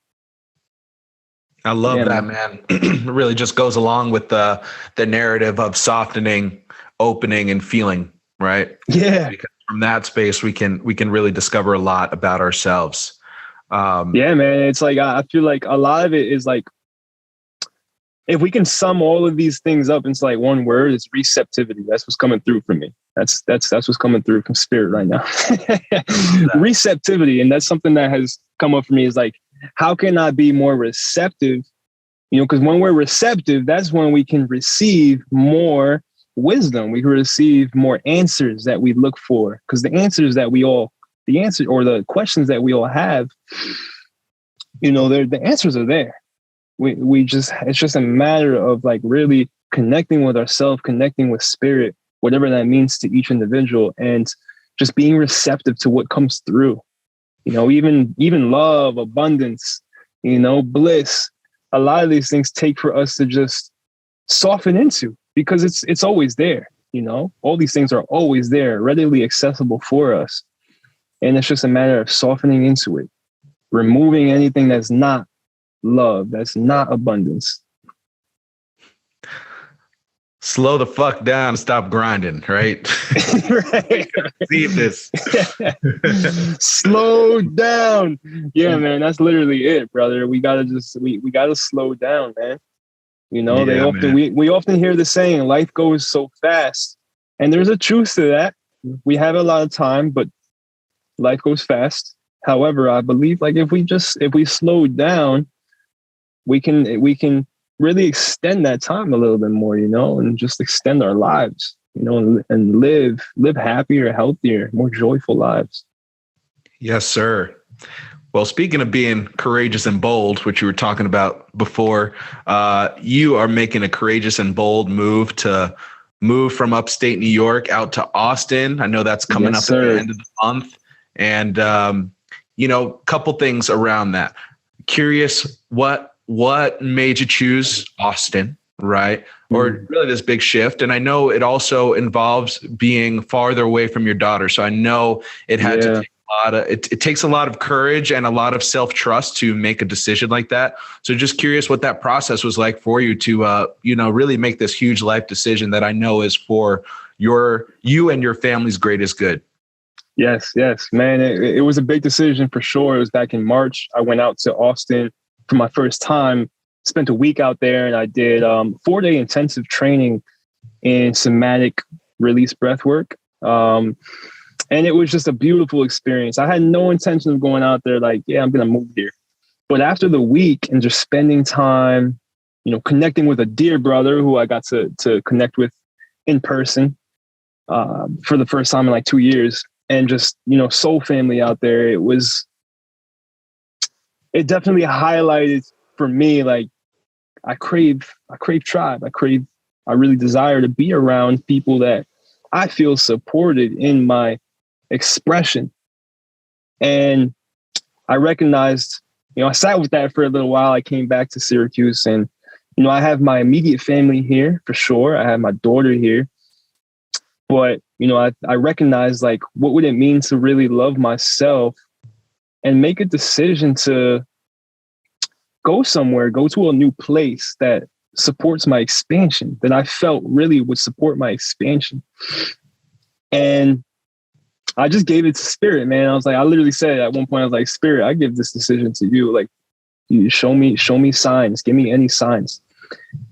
Speaker 2: I love that, man. It really just goes along with the narrative of softening, opening, and feeling, right?
Speaker 1: Yeah.
Speaker 2: Because from that space, we can really discover a lot about ourselves.
Speaker 1: Yeah, man. It's like, I feel like a lot of it is like, if we can sum all of these things up into like one word, it's receptivity. That's what's coming through for me. That's what's coming through from spirit right now. Receptivity. And that's something that has come up for me, is like, how can I be more receptive? You know, because when we're receptive, that's when we can receive more wisdom. We can receive more answers that we look for. Because the questions that we all have, you know, the answers are there. It's just a matter of like really connecting with ourselves, connecting with spirit, whatever that means to each individual, and just being receptive to what comes through. You know, even love, abundance, you know, bliss. A lot of these things take for us to just soften into, because it's always there. You know, all these things are always there, readily accessible for us. And it's just a matter of softening into it, removing anything that's not love, that's not abundance.
Speaker 2: Slow the fuck down, stop grinding, right?
Speaker 1: Right.
Speaker 2: See this.
Speaker 1: Slow down. Yeah, man, that's literally it, brother. We gotta slow down, man. You know, we often hear the saying, life goes so fast. And there's a truth to that. We have a lot of time, but life goes fast. However, I believe like if we slow down, we can really extend that time a little bit more, you know, and just extend our lives, you know, and live happier, healthier, more joyful lives.
Speaker 2: Yes, sir. Well, speaking of being courageous and bold, which you were talking about before, you are making a courageous and bold move from upstate New York out to Austin. I know that's coming up at the end of the month. And, you know, a couple things around that. Curious, what made you choose Austin, right? Or really this big shift? And I know it also involves being farther away from your daughter. So I know it had to take it takes a lot of courage and a lot of self-trust to make a decision like that. So just curious what that process was like for you to, you know, really make this huge life decision that I know is for you and your family's greatest good.
Speaker 1: Yes, man. It was a big decision for sure. It was back in March. I went out to Austin for my first time, spent a week out there, and I did 4-day intensive training in somatic release breath work. And it was just a beautiful experience. I had no intention of going out there like, yeah, I'm going to move here. But after the week and just spending time, you know, connecting with a dear brother who I got to connect with in person, for the first time in like 2 years, and just, soul family out there. It definitely highlighted for me, like, I crave tribe. I really desire to be around people that I feel supported in my expression. And I recognized, I sat with that for a little while. I came back to Syracuse, and, I have my immediate family here for sure. I have my daughter here, but, I recognized, like, what would it mean to really love myself and make a decision to go somewhere, go to a new place that supports my expansion, that I felt really would support my expansion. And I just gave it to Spirit, man. I literally said at one point, I was like, Spirit, I give this decision to you. Like, you show me signs, give me any signs.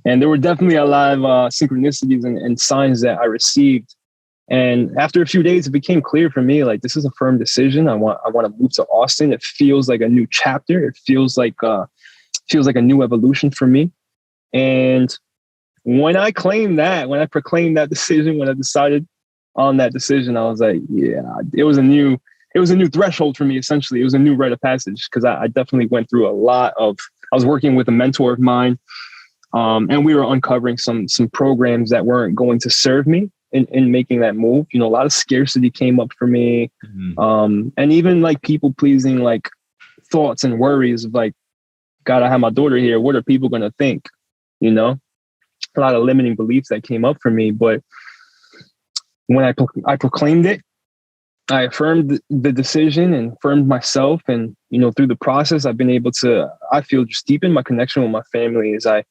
Speaker 1: And there were definitely a lot of synchronicities and signs that I received. And after a few days, it became clear for me, like, this is a firm decision. I want to move to Austin. It feels like a new chapter. It feels like a new evolution for me. And when I proclaimed that decision, when I decided on that decision, I was like, yeah, it was a new threshold for me. Essentially, it was a new rite of passage, because I definitely went through I was working with a mentor of mine, and we were uncovering some programs that weren't going to serve me in making that move. A lot of scarcity came up for me, and even like people pleasing, like, thoughts and worries of, like, God, I have my daughter here. What are people going to think? A lot of limiting beliefs that came up for me. But when I proclaimed it, I affirmed the decision and affirmed myself. And, through the process, I've been able to, I feel, just deepen my connection with my family as I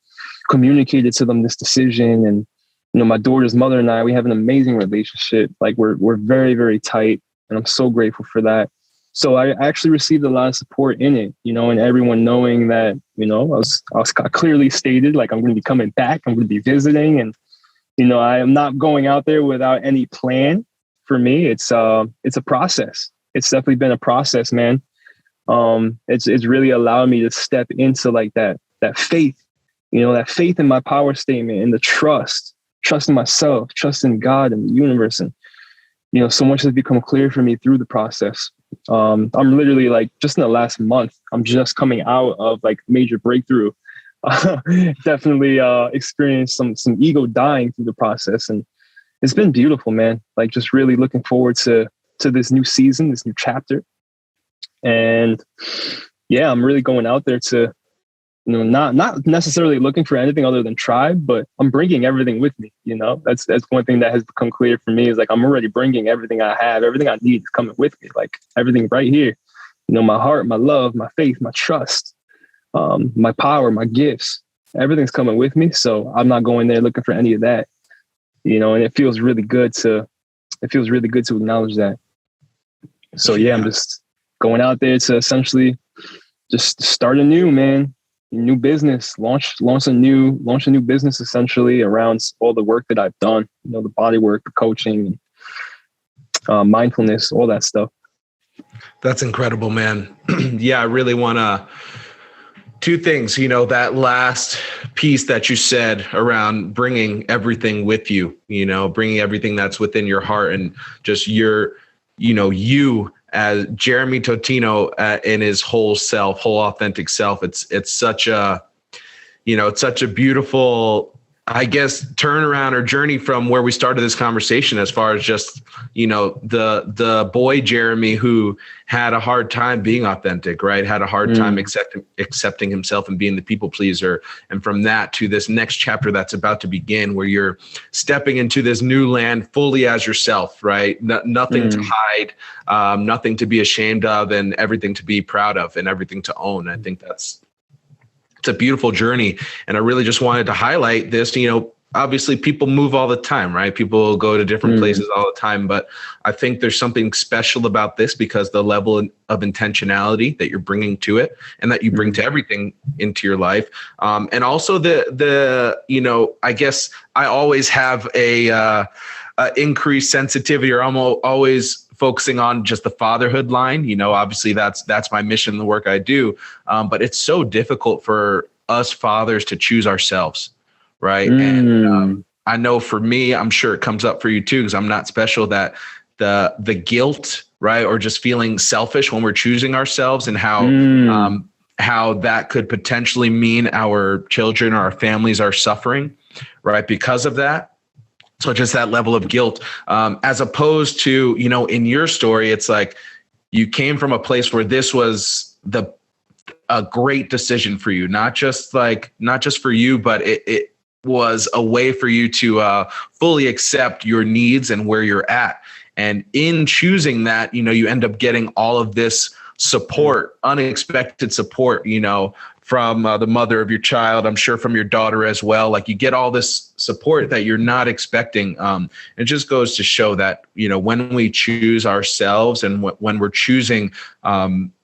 Speaker 1: communicated to them this decision. And, my daughter's mother and I, we have an amazing relationship. Like, we're very, very tight. And I'm so grateful for that. So I actually received a lot of support in it, and everyone knowing that, I clearly stated, like, I'm going to be coming back. I'm going to be visiting. And, I am not going out there without any plan. For me, it's a process. It's definitely been a process, man. It's really allowed me to step into, like, that faith, that faith in my power statement, and the trust in myself, trust in God and the universe. And, so much has become clear for me through the process. I'm literally, like, just in the last month, I'm just coming out of, like, major breakthrough. Definitely experienced some ego dying through the process. And it's been beautiful, man. Like, just really looking forward to this new season, this new chapter. And yeah, I'm really going out there to, not necessarily looking for anything other than tribe, but I'm bringing everything with me. That's one thing that has become clear for me, is, like, I'm already bringing everything I have, everything I need is coming with me. Like, everything right here, my heart, my love, my faith, my trust, my power, my gifts, everything's coming with me. So I'm not going there looking for any of that, and it feels really good to acknowledge that. So yeah, I'm just going out there to essentially just start anew, man. New business, launch a new business, essentially, around all the work that I've done, the body work, the coaching, mindfulness, all that stuff.
Speaker 2: That's incredible, man. Yeah, I really want to, two things, that last piece that you said around bringing everything with you, bringing everything that's within your heart, and just you as Jeremy Totino in his whole authentic self. It's such a beautiful, I guess, turnaround or journey from where we started this conversation, as far as just, the boy Jeremy who had a hard time being authentic, right? Had a hard time accepting himself and being the people pleaser. And from that to this next chapter that's about to begin, where you're stepping into this new land fully as yourself, right? Nothing to hide, nothing to be ashamed of, and everything to be proud of, and everything to own. I think it's a beautiful journey. And I really just wanted to highlight this. Obviously people move all the time, right? People go to different places all the time, but I think there's something special about this, because the level of intentionality that you're bringing to it, and that you bring to everything into your life. And also I guess I always have a increased sensitivity, or I'm always focusing on just the fatherhood line. Obviously that's my mission, the work I do. But it's so difficult for us fathers to choose ourselves. Right. And I know for me, I'm sure it comes up for you too, because I'm not special, that the guilt, right, or just feeling selfish when we're choosing ourselves, and how that could potentially mean our children or our families are suffering, right, because of that. So just that level of guilt, as opposed to, in your story, it's like you came from a place where this was a great decision for you, not just for you, but it was a way for you to fully accept your needs and where you're at. And in choosing that, you end up getting all of this support, unexpected support, from the mother of your child, I'm sure from your daughter as well. Like, you get all this support that you're not expecting. It just goes to show that, when we choose ourselves and when we're choosing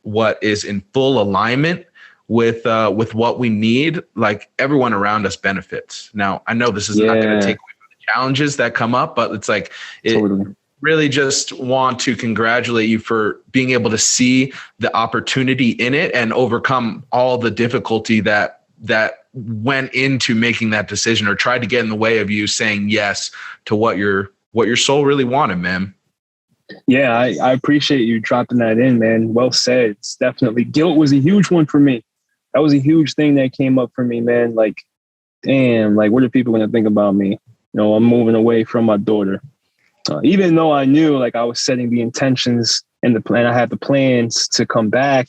Speaker 2: what is in full alignment with what we need, like, everyone around us benefits. Now, I know this is not going to take away from the challenges that come up, but it's like,
Speaker 1: Totally.
Speaker 2: Really just want to congratulate you for being able to see the opportunity in it and overcome all the difficulty that went into making that decision, or tried to get in the way of you saying yes to what your soul really wanted, man.
Speaker 1: Yeah, I appreciate you dropping that in, man. Well said. It's definitely, guilt was a huge one for me. That was a huge thing that came up for me, man. Like, damn, like, what are people going to think about me? I'm moving away from my daughter. Even though I knew, like, I was setting the intentions and the plan, I had the plans to come back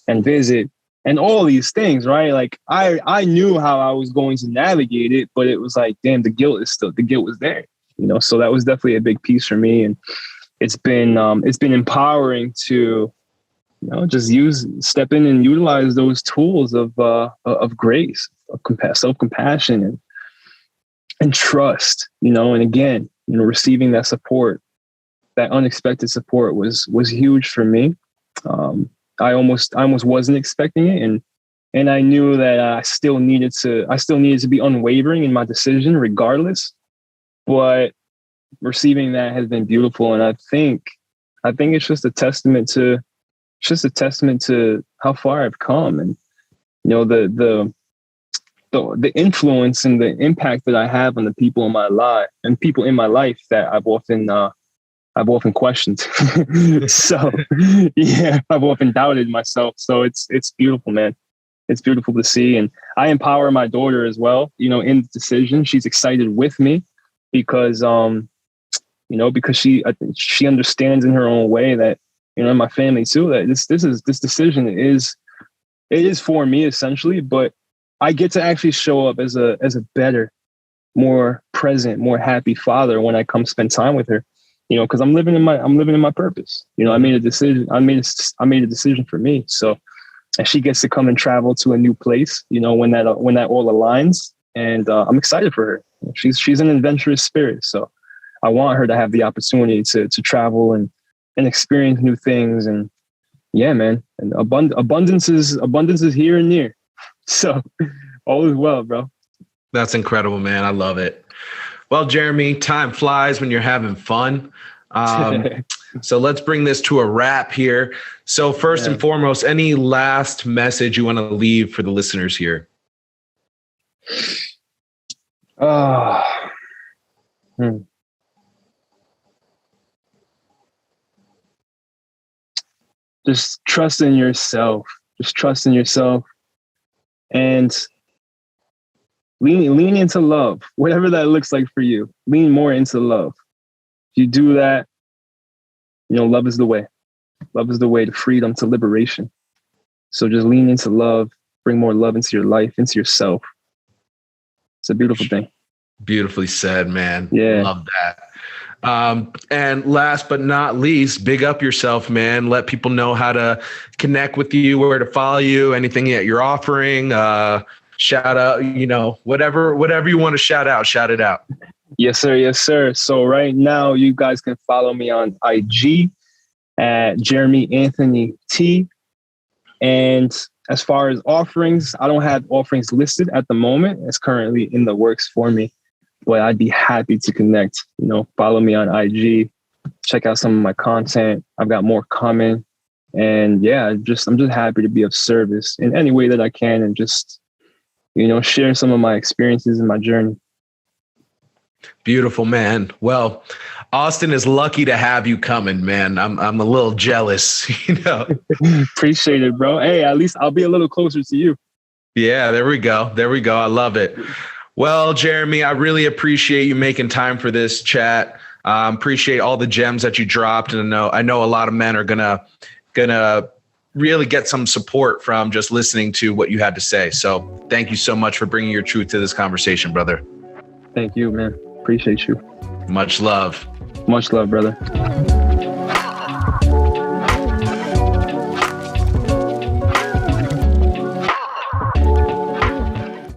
Speaker 1: and visit and all these things, right? Like, I knew how I was going to navigate it, but it was like, damn, the guilt was there, so that was definitely a big piece for me. And it's been empowering to, just step in and utilize those tools of grace, of self-compassion and trust, and again, receiving that support, that unexpected support was huge for me. I almost wasn't expecting it. And I knew that I still needed to be unwavering in my decision regardless, but receiving that has been beautiful. And I think it's just a testament to how far I've come, and, the influence and the impact that I have on the people in my life that I've often questioned. So yeah, I've often doubted myself. So it's beautiful, man. It's beautiful to see. And I empower my daughter as well, in the decision. She's excited with me because, because she understands in her own way that, in my family too, that this decision is for me essentially, but I get to actually show up as a better, more present, more happy father when I come spend time with her, because I'm living in my purpose. I made a decision. I made a decision for me. So, and she gets to come and travel to a new place, when that all aligns, and I'm excited for her. She's an adventurous spirit. So I want her to have the opportunity to travel and experience new things. And yeah, man, and abundance is here and near. So all is well, bro.
Speaker 2: That's incredible, man. I love it. Well, Jeremy, time flies when you're having fun. So let's bring this to a wrap here. So first and foremost, any last message you want to leave for the listeners here?
Speaker 1: Just trust in yourself. And lean into love, whatever that looks like for you. Lean more into love. If you do that, love is the way. Love is the way to freedom, to liberation. So just lean into love, bring more love into your life, into yourself. It's a beautiful thing.
Speaker 2: Beautifully said, man.
Speaker 1: Yeah.
Speaker 2: Love that. And last but not least, big up yourself, man. Let people know how to connect with you, where to follow you, anything that you're offering, shout out, whatever you want to shout it out.
Speaker 1: Yes, sir. Yes, sir. So right now you guys can follow me on IG at Jeremy Anthony T. And as far as offerings, I don't have offerings listed at the moment. It's currently in the works for me. But I'd be happy to connect. Follow me on IG, check out some of my content. I've got more coming, and yeah, I'm just happy to be of service in any way that I can, and just share some of my experiences in my journey.
Speaker 2: Beautiful, man. Well, Austin is lucky to have you coming, man. I'm a little jealous, you know.
Speaker 1: Appreciate it, bro. Hey, at least I'll be a little closer to you.
Speaker 2: Yeah, there we go. There we go. I love it. Well, Jeremy, I really appreciate you making time for this chat. Appreciate all the gems that you dropped, and I know a lot of men are gonna really get some support from just listening to what you had to say. So, thank you so much for bringing your truth to this conversation, brother.
Speaker 1: Thank you, man. Appreciate you.
Speaker 2: Much love.
Speaker 1: Much love, brother.